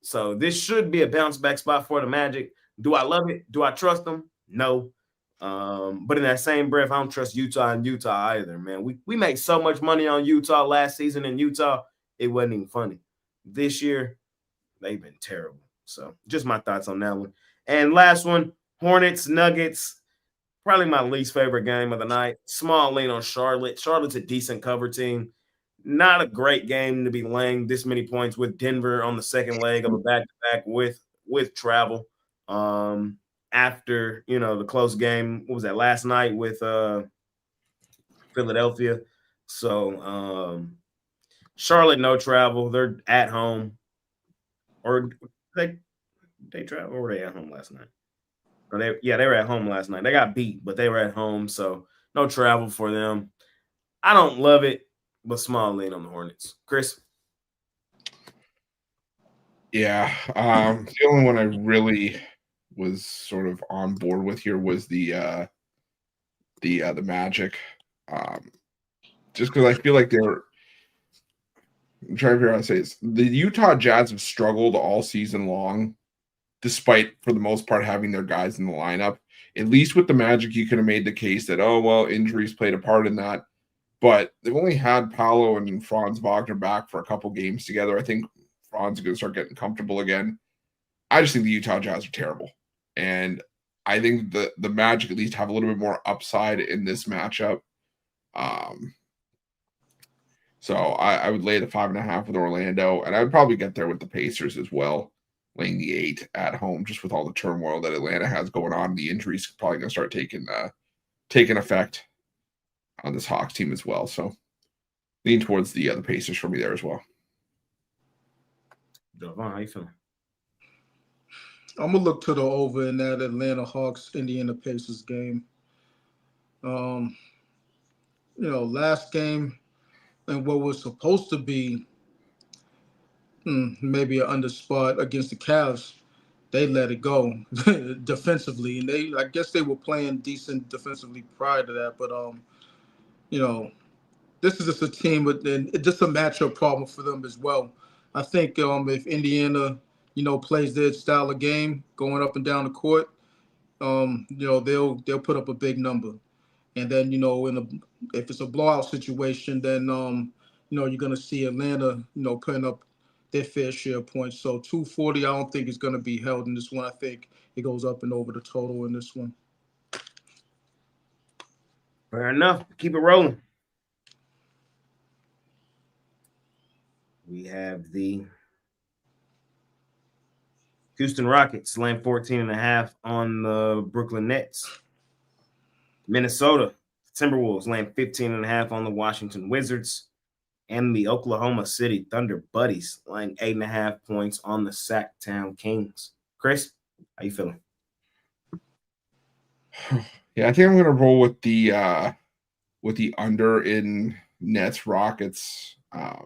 So this should be a bounce back spot for the Magic. Do I love it? Do I trust them? No. But in that same breath, I don't trust Utah either, man. We made so much money on Utah last season in Utah, it wasn't even funny. This year, they've been terrible. So just my thoughts on that one. And last one, Hornets, Nuggets, probably my least favorite game of the night. Small lean on Charlotte. Charlotte's a decent cover team. Not a great game to be laying this many points with Denver on the second leg of a back-to-back with travel. After, the close game, what was that, last night with Philadelphia. So Charlotte, no travel. They're at home. Or they travel, or were they at home last night? Or they were at home last night. They got beat, but they were at home, so no travel for them. I don't love it, but small lean on the Hornets. Chris? Yeah, the only one I really was sort of on board with here was the Magic. Just because I feel like I'm trying to figure out how to say this. The Utah Jazz have struggled all season long, despite, for the most part, having their guys in the lineup. At least with the Magic, you could have made the case that, oh, well, injuries played a part in that. But they've only had Paolo and Franz Wagner back for a couple games together. I think Franz is going to start getting comfortable again. I just think the Utah Jazz are terrible. And I think the Magic at least have a little bit more upside in this matchup. So I would lay the 5.5 with Orlando, and I would probably get there with the Pacers as well, laying the 8 at home, just with all the turmoil that Atlanta has going on. The injuries probably going to start taking effect on this Hawks team as well. So lean towards the Pacers for me there as well. Devon, how you feeling? I'm gonna look to the over in that Atlanta Hawks Indiana Pacers game. Last game and what was supposed to be maybe an under spot against the Cavs, they let it go defensively, and I guess they were playing decent defensively prior to that. But this is just a team it's just a matchup problem for them as well. I think if Indiana plays their style of game going up and down the court, they'll put up a big number. And then, if it's a blowout situation, then, you're going to see Atlanta, putting up their fair share of points. So 240, I don't think it's going to be held in this one. I think it goes up and over the total in this one. Fair enough. Keep it rolling. We have the Houston Rockets laying 14.5 on the Brooklyn Nets. Minnesota Timberwolves laying 15.5 on the Washington Wizards. And the Oklahoma City Thunder Buddies laying 8.5 points on the Sacktown Kings. Chris, how you feeling? Yeah, I think I'm going to roll with the under in Nets Rockets. I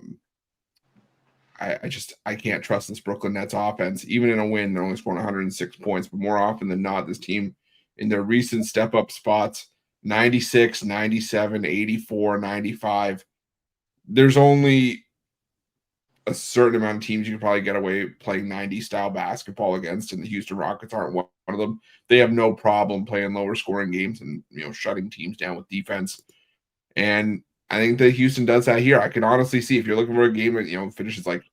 can't trust this Brooklyn Nets offense. Even in a win, they're only scoring 106 points. But more often than not, this team in their recent step-up spots, 96, 97, 84, 95. There's only a certain amount of teams you can probably get away playing 90-style basketball against, and the Houston Rockets aren't one of them. They have no problem playing lower-scoring games and shutting teams down with defense. And I think that Houston does that here. I can honestly see if you're looking for a game that finishes like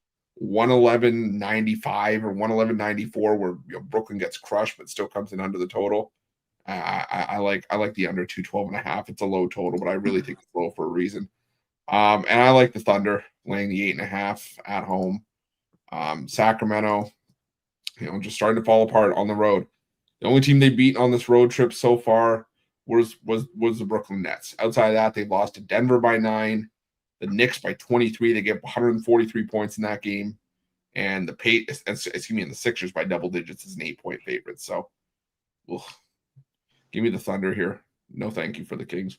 111-95 or 111-94, where Brooklyn gets crushed but still comes in under the total. I like the under 212.5. It's a low total, but I really think it's low for a reason. And I like the Thunder laying the 8.5 at home. Sacramento, just starting to fall apart on the road. The only team they've beaten on this road trip so far was the Brooklyn Nets. Outside of that, they lost to Denver by 9, the Knicks by 23. They gave 143 points in that game, and the Sixers by double digits as an 8-point favorite. So, give me the Thunder here. No, thank you for the Kings.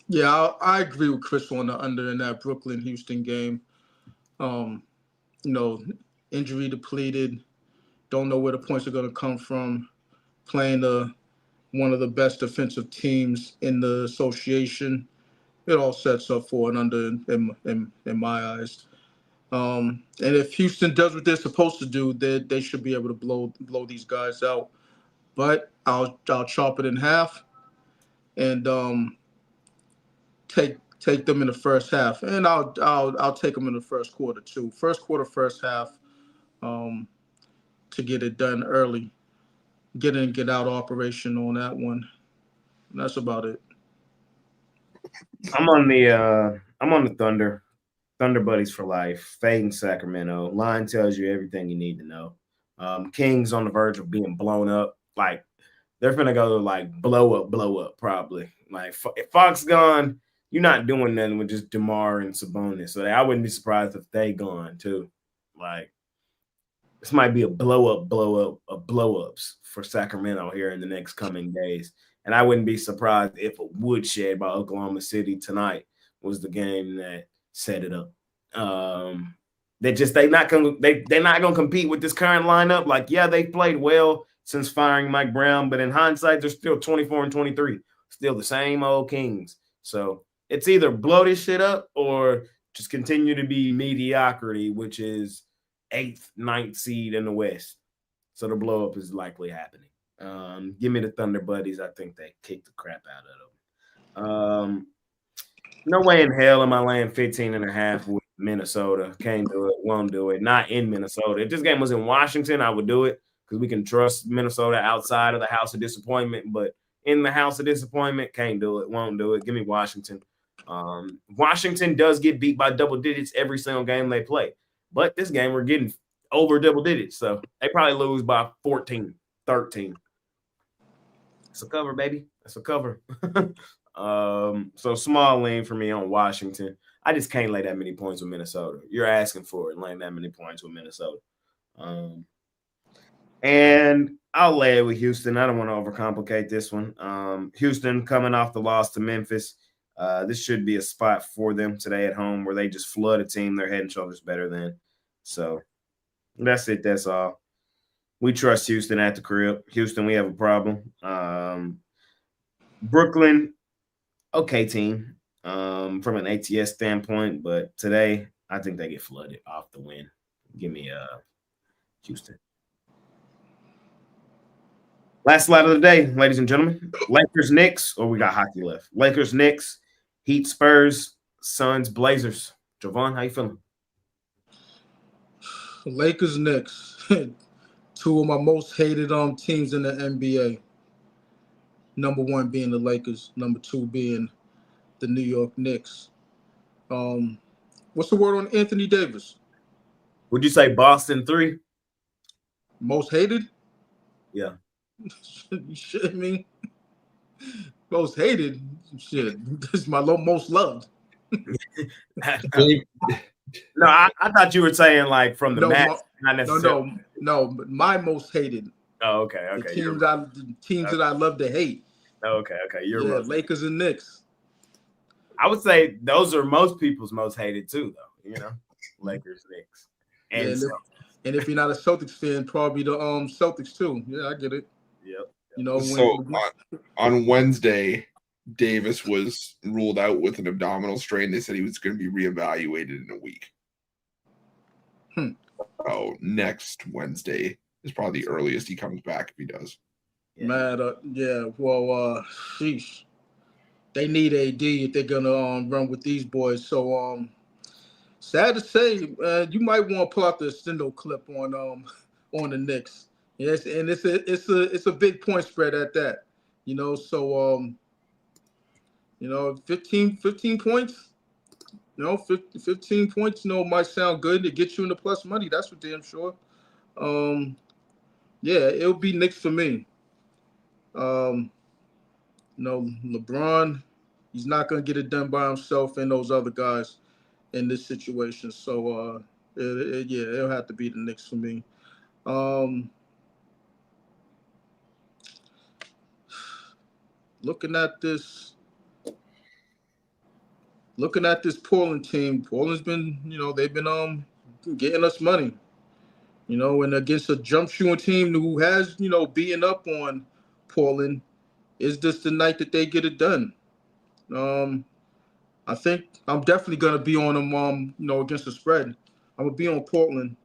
Yeah, I agree with Chris on the under in that Brooklyn-Houston game. Injury depleted. Don't know where the points are going to come from. Playing one of the best defensive teams in the association, it all sets up for an under in my eyes. And if Houston does what they're supposed to do, they should be able to blow these guys out. But I'll chop it in half and take them in the first half, and I'll take them in the first quarter too. First quarter, first half, to get it done early. Get in, get out operation on that one. And that's about it. I'm on the Thunder. Thunder Buddies for life. Fading Sacramento. Line tells you everything you need to know. Kings on the verge of being blown up. Like, they're gonna go like blow up probably. Like, if Fox gone, you're not doing nothing with just DeMar and Sabonis. So I wouldn't be surprised if they gone too. Like, this might be a blow up blow-ups for Sacramento here in the next coming days. And I wouldn't be surprised if a woodshed by Oklahoma City tonight was the game that set it up. they're not gonna compete with this current lineup. Like, yeah, they played well since firing Mike Brown, but in hindsight, they're still 24-23, still the same old Kings. So it's either blow this shit up or just continue to be mediocrity, which is 8th, 9th seed in the West. So the blow up is likely happening. Give me the Thunder Buddies. I think they kick the crap out of them. No way in hell am I laying 15.5 with Minnesota. Can't do it. Won't do it. Not in Minnesota. If this game was in Washington, I would do it because we can trust Minnesota outside of the house of disappointment. But in the house of disappointment, can't do it. Won't do it. Give me Washington. Washington does get beat by double digits every single game they play. But this game, we're getting over double digits. So they probably lose by 14, 13. It's a cover, baby. It's a cover. So small lean for me on Washington. I just can't lay that many points with Minnesota. You're asking for it, laying that many points with Minnesota. And I'll lay it with Houston. I don't want to overcomplicate this one. Houston coming off the loss to Memphis. This should be a spot for them today at home where they just flood a team they're head and shoulders better than. So that's it. That's all. We trust Houston at the crib. Houston, we have a problem. Brooklyn, okay team from an ATS standpoint, but today I think they get flooded off the win. Give me Houston. Last slide of the day, ladies and gentlemen. Lakers, Knicks, or we got hockey left. Lakers, Knicks, Heat, Spurs, Suns, Blazers. Javon, how you feeling? Lakers, Knicks. Two of my most hated teams in the NBA. Number one being the Lakers, number two being the New York Knicks. What's the word on Anthony Davis? Would you say Boston 3? Most hated? Yeah. You shit me. Most hated? Shit. This is my most loved. No, I thought you were saying like from the match, not necessarily. No, but my most hated. Oh, okay. The teams that I love to hate. Okay. You're right. Lakers and Knicks. I would say those are most people's most hated too, though. You know, Lakers, Knicks, and if you're not a Celtics fan, probably the Celtics too. Yeah, I get it. Yep. You know, on Wednesday, Davis was ruled out with an abdominal strain. They said he was going to be reevaluated in a week. Oh, next Wednesday is probably the earliest he comes back if he does. Sheesh. They need AD if they're gonna run with these boys. So sad to say, you might want to pull out the Stendo clip on the Knicks. Yes, and it's a big point spread at that. You know, so 15 points. 15 points, might sound good to get you in the plus money. That's for damn sure. It'll be Knicks for me. LeBron, he's not going to get it done by himself and those other guys in this situation. So, it'll have to be the Knicks for me. Looking at this Portland team, Portland's been, they've been getting us money. And against a jump shooting team who has, beaten up on Portland, is this the night that they get it done? I think I'm definitely gonna be on them, against the spread. I'm gonna be on Portland.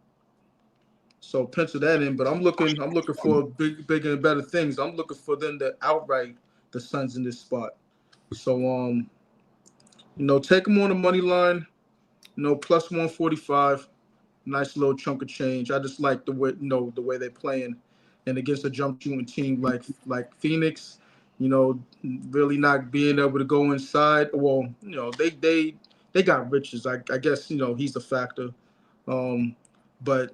So pencil that in. But I'm looking for bigger and better things. I'm looking for them to outright the Suns in this spot. So take them on the money line. Plus 145. Nice little chunk of change. I just like the way they're playing, and against a jump shooting team like Phoenix, really not being able to go inside. Well, they got Riches. I guess he's a factor, but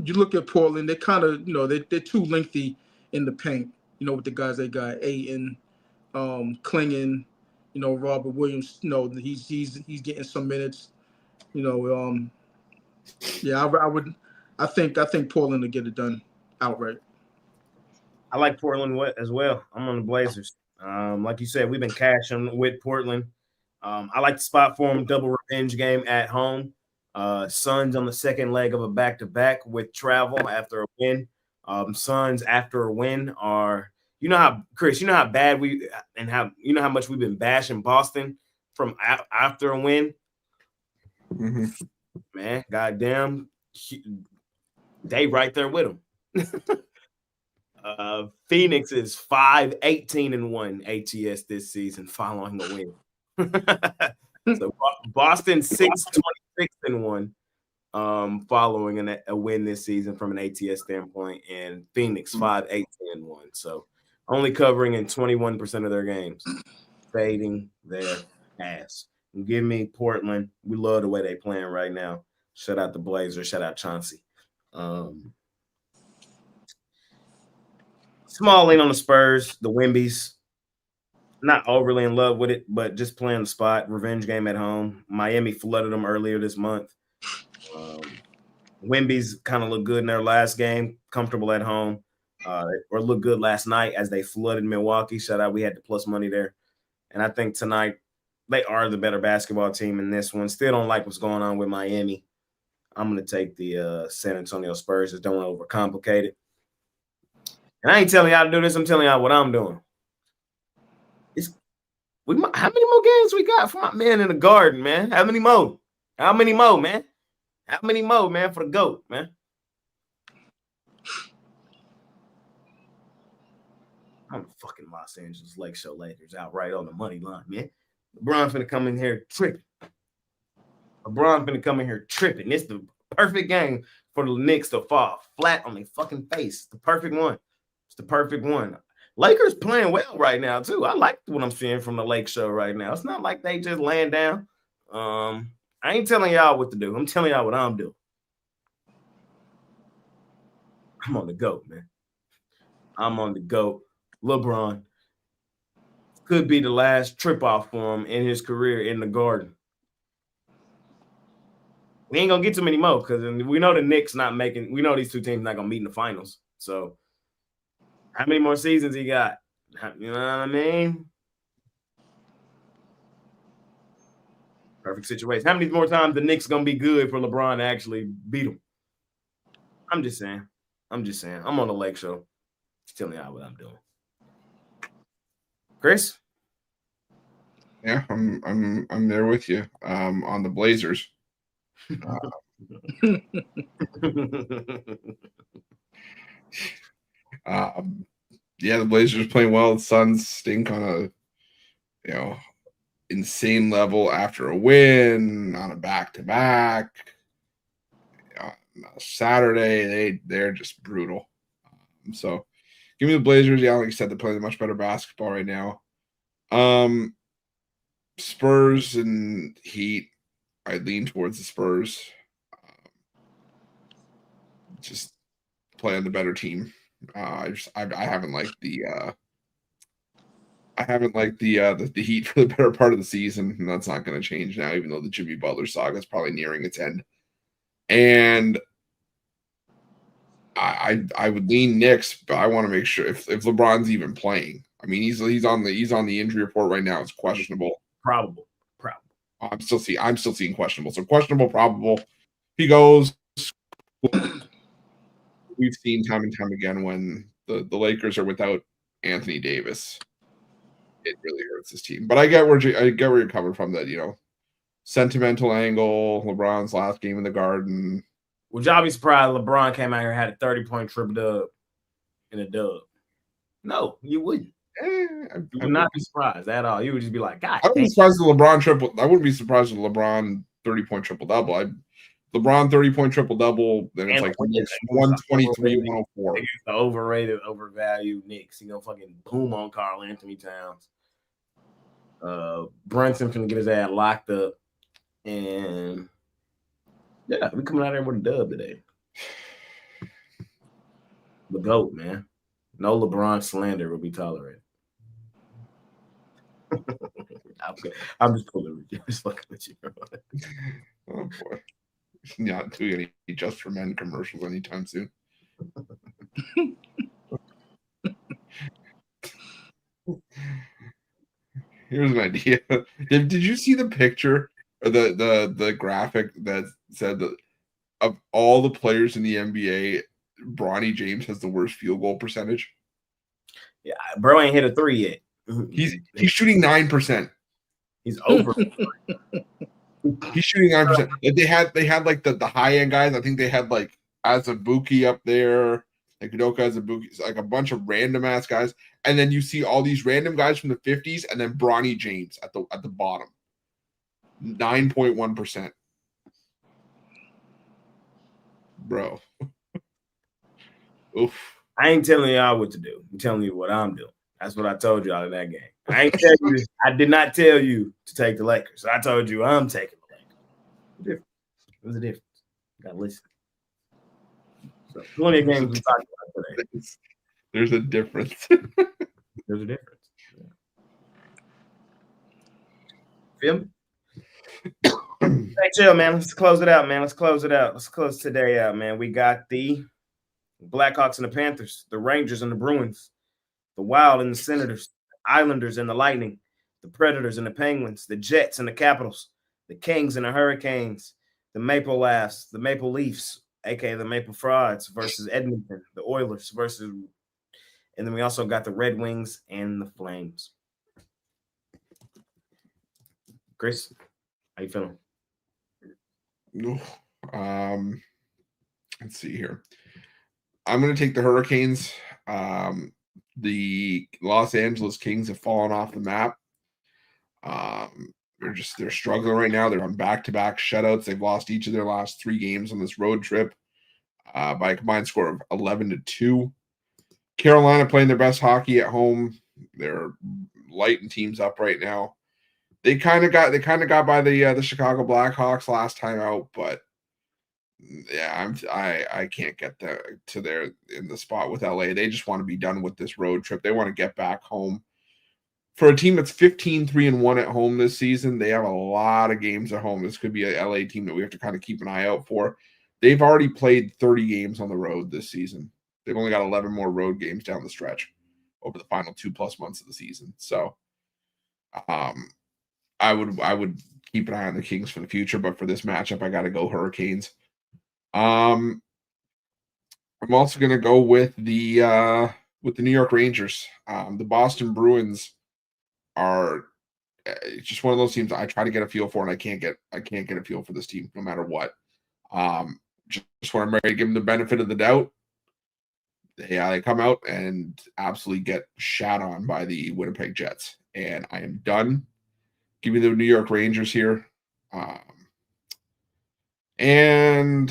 you look at Portland. They kind of they're too lengthy in the paint. With the guys they got, Ayton, Klingon, Robert Williams. He's getting some minutes. I think Portland will get it done outright. I like Portland as well. I'm on the Blazers. Like you said, we've been cashing with Portland. I like the spot for them, double revenge game at home. Suns on the second leg of a back-to-back with travel after a win. Suns after a win are, Chris, how bad how much we've been bashing Boston from after a win. Mm-hmm. Man, goddamn, they right there with them. Phoenix is 5-18-1 ATS this season following a win. So Boston 6-26-1 following a win this season from an ATS standpoint, and Phoenix 5-18-1. So only covering in 21% of their games, fading their ass. And give me Portland. We love the way they playing right now. Shout out the Blazers. Shout out Chauncey. Small lean on the Spurs, the Wimbies. Not overly in love with it, but just playing the spot. Revenge game at home. Miami flooded them earlier this month. Wimbies kind of look good in their last game, comfortable at home, or look good last night as they flooded Milwaukee. Shout out, we had the plus money there. And I think tonight they are the better basketball team in this one. Still don't like what's going on with Miami. I'm going to take the San Antonio Spurs. Just don't want to overcomplicate it. And I ain't telling y'all to do this. I'm telling y'all what I'm doing. How many more games we got for my man in the Garden, man? How many more? How many more, man? How many more, man, for the GOAT, man? I'm the fucking Los Angeles Lake Show Lakers out right on the money line, man. LeBron finna come in here tripping. It's the perfect game for the Knicks to fall flat on their fucking face. The perfect one. It's the perfect one. Lakers playing well right now, too. I like what I'm seeing from the Lake Show right now. It's not like they just laying down. I ain't telling y'all what to do. I'm telling y'all what I'm doing. I'm on the GOAT, man. I'm on the GOAT. LeBron could be the last trip off for him in his career in the Garden. We ain't gonna get too many more because we know the Knicks not making. We know these two teams not gonna meet in the finals. So, how many more seasons he got? You know what I mean? Perfect situation. How many more times the Knicks gonna be good for LeBron to actually beat them? I'm just saying. I'm on the Lake Show. Just telling y'all what I'm doing. Chris? Yeah, I'm there with you. On the Blazers. Yeah, the Blazers playing well. The Suns stink on a insane level after a win on a back-to-back. Saturday, they're just brutal. So give me the Blazers. Yeah, like you said, they're playing much better basketball right now. Spurs and Heat, I lean towards the Spurs. Just playing the better team. I haven't liked the Heat for the better part of the season, and that's not going to change now, even though the Jimmy Butler saga is probably nearing its end. And I would lean Knicks, but I want to make sure if LeBron's even playing. I mean, he's on the injury report right now. It's questionable. Probable. I'm still seeing questionable. So questionable, probable. He goes. We've seen time and time again when the Lakers are without Anthony Davis, it really hurts this team. But I get where you're coming from. That sentimental angle. LeBron's last game in the Garden. Would y'all be surprised LeBron came out here and had a 30-point triple dub in a dub? No, you wouldn't. You would not be surprised at all. You would just be like, God, I wouldn't be surprised with LeBron triple. I wouldn't be surprised with LeBron 30-point triple double. LeBron 30-point triple double. Then it's like 123, 104. Against the overrated, overvalued Knicks. Fucking boom on Karl Anthony Towns. Brunson finna get his ass locked up, and yeah, we coming out here with a dub today. The GOAT, man. No LeBron slander will be tolerated. I'm just pulling with you. Just fucking with you. Oh boy. Not doing any Just for Men commercials anytime soon. Here's an idea. Did you see the picture or the graphic that said that of all the players in the NBA, Bronny James has the worst field goal percentage. Yeah, bro ain't hit a 3 yet. He's shooting 9%. He's over. He's shooting 9%. They had like the high end guys. I think they had like Azubuike up there, like Udoka Azubuike, like a bunch of random ass guys. And then you see all these random guys from the 50s, and then Bronny James at the bottom. 9.1%. Bro. Oof. I ain't telling y'all what to do. I'm telling you what I'm doing. That's what I told y'all in that game. I did not tell you to take the Lakers. I told you I'm taking the Lakers. There's a difference. You gotta listen. So plenty of games we talked about today. There's a difference. There's a difference. Feel me? Hey, chill, man. Let's close it out, man. Let's close today out, man. We got the Blackhawks and the Panthers, the Rangers and the Bruins, the Wild and the Senators, the Islanders and the Lightning, the Predators and the Penguins, the Jets and the Capitals, the Kings and the Hurricanes, the Maple Laughs, the Maple Leafs, aka the Maple Frauds versus Edmonton, the Oilers versus, and then we also got the Red Wings and the Flames. Chris, how you feeling? Let's see here. I'm going to take the Hurricanes. The Los Angeles Kings have fallen off the map. They're struggling right now. They're on back-to-back shutouts. They've lost each of their last 3 games on this road trip by a combined score of 11-2. Carolina playing their best hockey at home. They're lighting teams up right now. They kind of got by the Chicago Blackhawks last time out, but yeah, I can't get to there in the spot with LA. They just want to be done with this road trip. They want to get back home. For a team that's 15-3-1 at home this season, they have a lot of games at home. This could be a LA team that we have to kind of keep an eye out for. They've already played 30 games on the road this season. They've only got 11 more road games down the stretch over the final 2+ months of the season. So, I would keep an eye on the Kings for the future, but for this matchup, I got to go Hurricanes. I'm also going to go with the New York Rangers. The Boston Bruins are it's just one of those teams I try to get a feel for, and I can't get a feel for this team no matter what. Just want to give them the benefit of the doubt. They come out and absolutely get shat on by the Winnipeg Jets, and I am done. Give me the New York Rangers here. And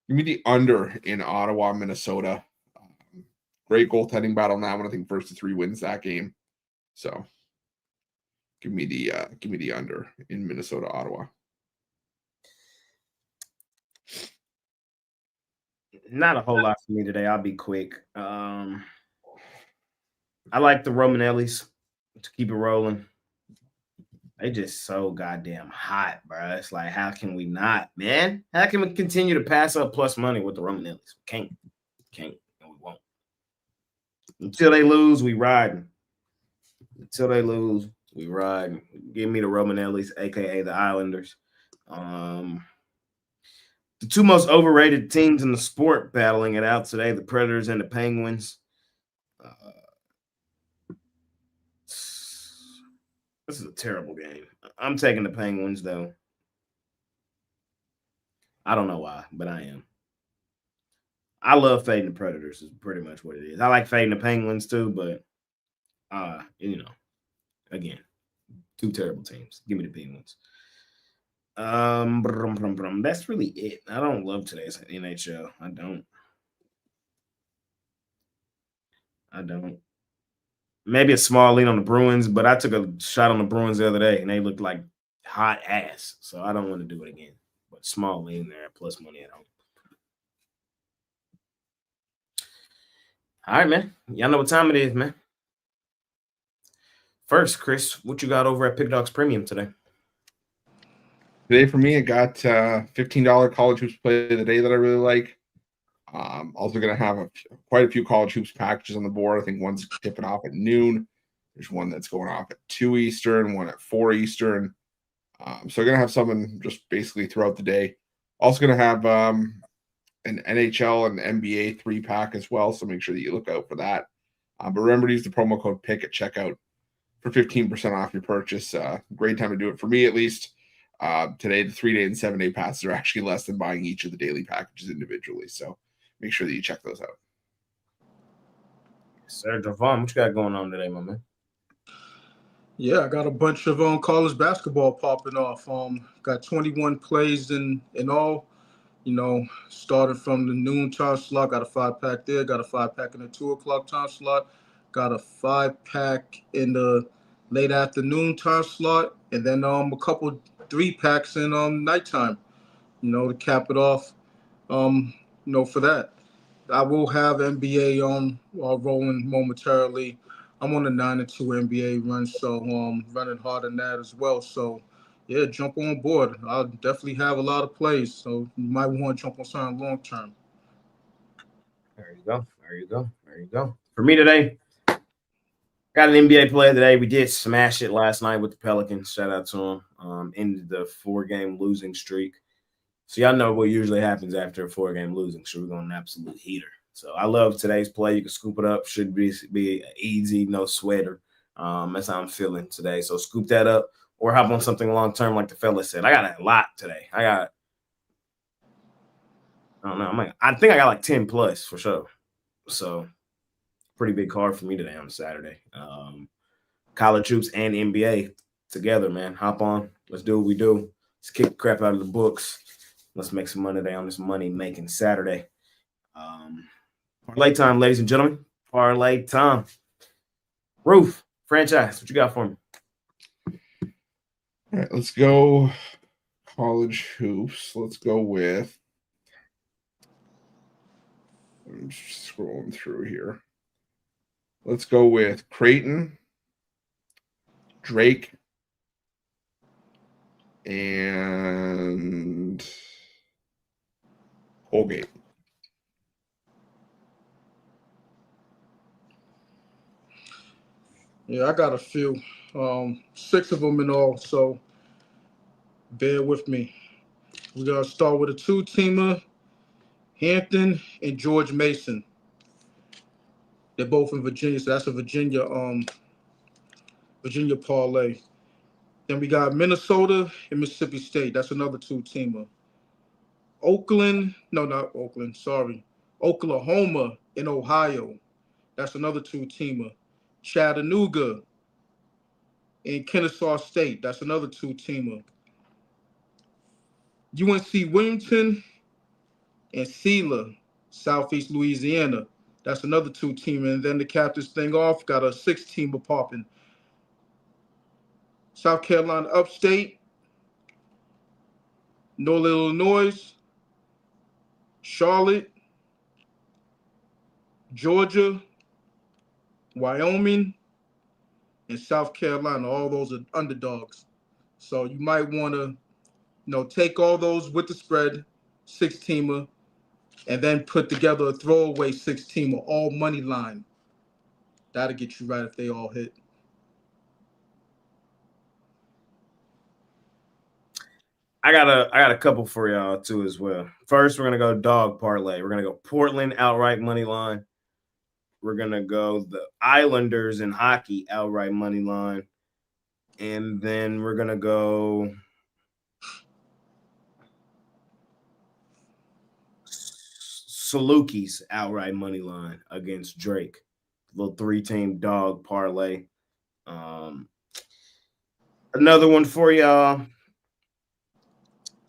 give me the under in Ottawa, Minnesota. Great goaltending battle now, and I think 1-3 wins that game. So give me the under in Minnesota, Ottawa. Not a whole lot for me today. I'll be quick. I like the Romanellis to keep it rolling. They just so goddamn hot, bro. It's like, how can we not, man? How can we continue to pass up plus money with the Romanellis? Can't, and we won't. Until they lose, we riding. Until they lose, we riding. Give me the Romanellis, aka the Islanders. The 2 most overrated teams in the sport battling it out today: the Predators and the Penguins. This is a terrible game. I'm taking the Penguins, though. I don't know why, but I am. I love fading the Predators is pretty much what it is. I like fading the Penguins, too, but, again, 2 terrible teams. Give me the Penguins. That's really it. I don't love today's NHL. I don't. Maybe a small lean on the Bruins, but I took a shot on the Bruins the other day, and they looked like hot ass. So I don't want to do it again. But small lean there, plus money at home. All right, man. Y'all know what time it is, man. First, Chris, what you got over at Pick Dogs Premium today? Today for me, I got $15 college hoops play of the day that I really like. Also going to have quite a few college hoops packages on the board. I think one's tipping off at noon. There's one that's going off at 2 Eastern, one at 4 Eastern. So going to have someone just basically throughout the day. Also going to have an NHL and NBA 3-pack as well. So make sure that you look out for that. But remember to use the promo code PICK at checkout for 15% off your purchase. Great time to do it for me, at least. Today, the 3-day and 7-day passes are actually less than buying each of the daily packages individually. So make sure that you check those out. Sir Javon, what you got going on today, my man? Yeah, I got a bunch of college basketball popping off. Got 21 plays in all. Starting from the noon time slot, got a 5-pack there, got a 5-pack in the 2 o'clock time slot, got a 5-pack in the late afternoon time slot, and then a couple 3-packs in nighttime, to cap it off, for that. I will have NBA rolling momentarily. I'm on a 9-2 NBA run, so running hard on that as well. So yeah, jump on board. I'll definitely have a lot of plays, so you might want to jump on something long term. There you go. There you go. There you go. For me today, got an NBA player today. We did smash it last night with the Pelicans. Shout out to them. Ended the 4-game losing streak. So y'all know what usually happens after a 4-game losing streak. We're going an absolute heater. So I love today's play. You can scoop it up. Should be easy, no sweater. That's how I'm feeling today. So scoop that up or hop on something long term, like the fella said. I got a lot today. I don't know. I think I got like 10 plus for sure. So pretty big card for me today on Saturday. College hoops and NBA together, man. Hop on. Let's do what we do. Let's kick the crap out of the books. Let's make some money today on this money-making Saturday. Parlay time, ladies and gentlemen. Parlay time. Roof, franchise, what you got for me? All right, let's go college hoops. Let's go with – I'm just scrolling through here. Let's go with Creighton, Drake, and Colgate. Yeah, I got a few, 6 of them in all, so bear with me. We're going to start with a 2-teamer, Hampton and George Mason. They're both in Virginia, so that's a Virginia parlay. Then we got Minnesota and Mississippi State. That's another 2-teamer. Oklahoma and Ohio. That's another 2-teamer. Chattanooga and Kennesaw State. That's another 2-teamer. UNC Wilmington and Sealer, Southeast Louisiana. That's another 2-teamer. And then to cap this thing off, got a 6-teamer popping. South Carolina Upstate, Northern Illinois, Charlotte, Georgia, Wyoming, and South Carolina. All those are underdogs. So you might want to, take all those with the spread, 6-teamer, and then put together a throwaway 6-teamer, all money line. That'll get you right if they all hit. I got a couple for y'all too as well. First, we're gonna go dog parlay. We're gonna go Portland outright money line. We're gonna go the Islanders in hockey outright money line, and then we're gonna go Salukis outright money line against Drake. Little 3-team dog parlay. Another one for y'all.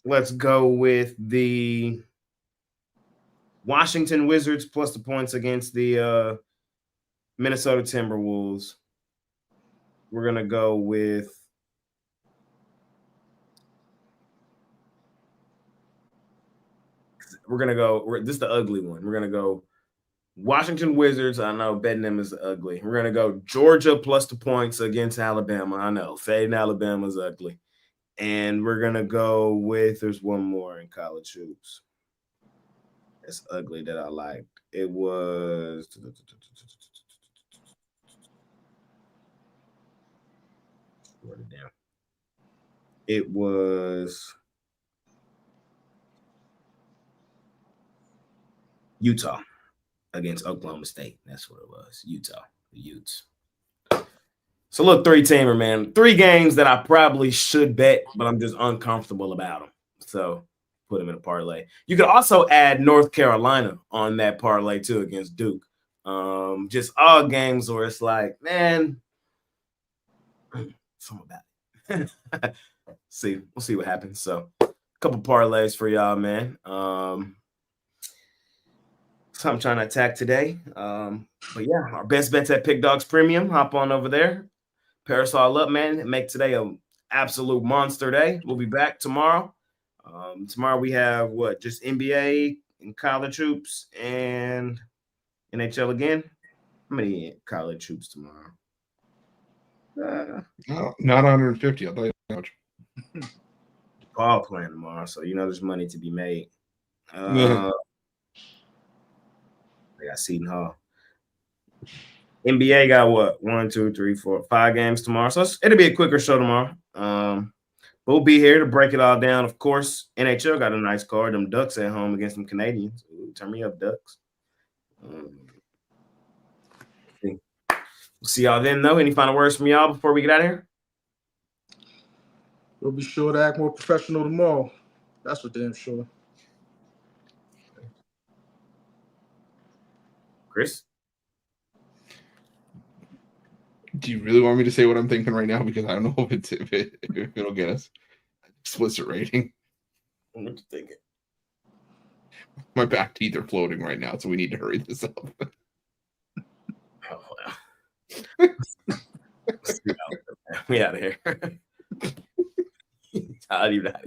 Let's go with the Washington Wizards plus the points against the Minnesota Timberwolves. We're going to go with this is the ugly one. We're going to go Washington Wizards. I know betting them is ugly. We're going to go Georgia plus the points against Alabama. I know fading Alabama is ugly. And we're going to go with, there's one more in college hoops. It's ugly that I liked. It was It was Utah against Oklahoma State. That's what it was. Utah, the Utes. So look, 3-teamer, man. 3 games that I probably should bet, but I'm just uncomfortable about them. So put them in a parlay. You could also add North Carolina on that parlay too against Duke. Just all games where it's like, man, something about it. We'll see what happens. So a couple parlays for y'all, man. So I'm trying to attack today. But yeah, our best bets at Pick Dogs Premium. Hop on over there. Parasol up, man, and make today an absolute monster day. We'll be back tomorrow. Tomorrow we have just NBA and college hoops and NHL again. How many college hoops tomorrow? No, not 150. I'll tell you that much. Paul playing tomorrow, so there's money to be made. Yeah. They got Seton Hall. NBA got 1, 2, 3, 4, 5 games tomorrow. So it'll be a quicker show tomorrow. But we'll be here to break it all down. Of course, NHL got a nice card. Them Ducks at home against them Canadians. Ooh, turn me up, Ducks. We'll see y'all then, though. Any final words from y'all before we get out of here? We'll be sure to act more professional tomorrow. That's for damn sure. Chris? Do you really want me to say what I'm thinking right now? Because I don't know if it'll get us explicit rating. What you thinking? My back teeth are floating right now, so we need to hurry this up. Oh, wow. We out of here. I'll leave that.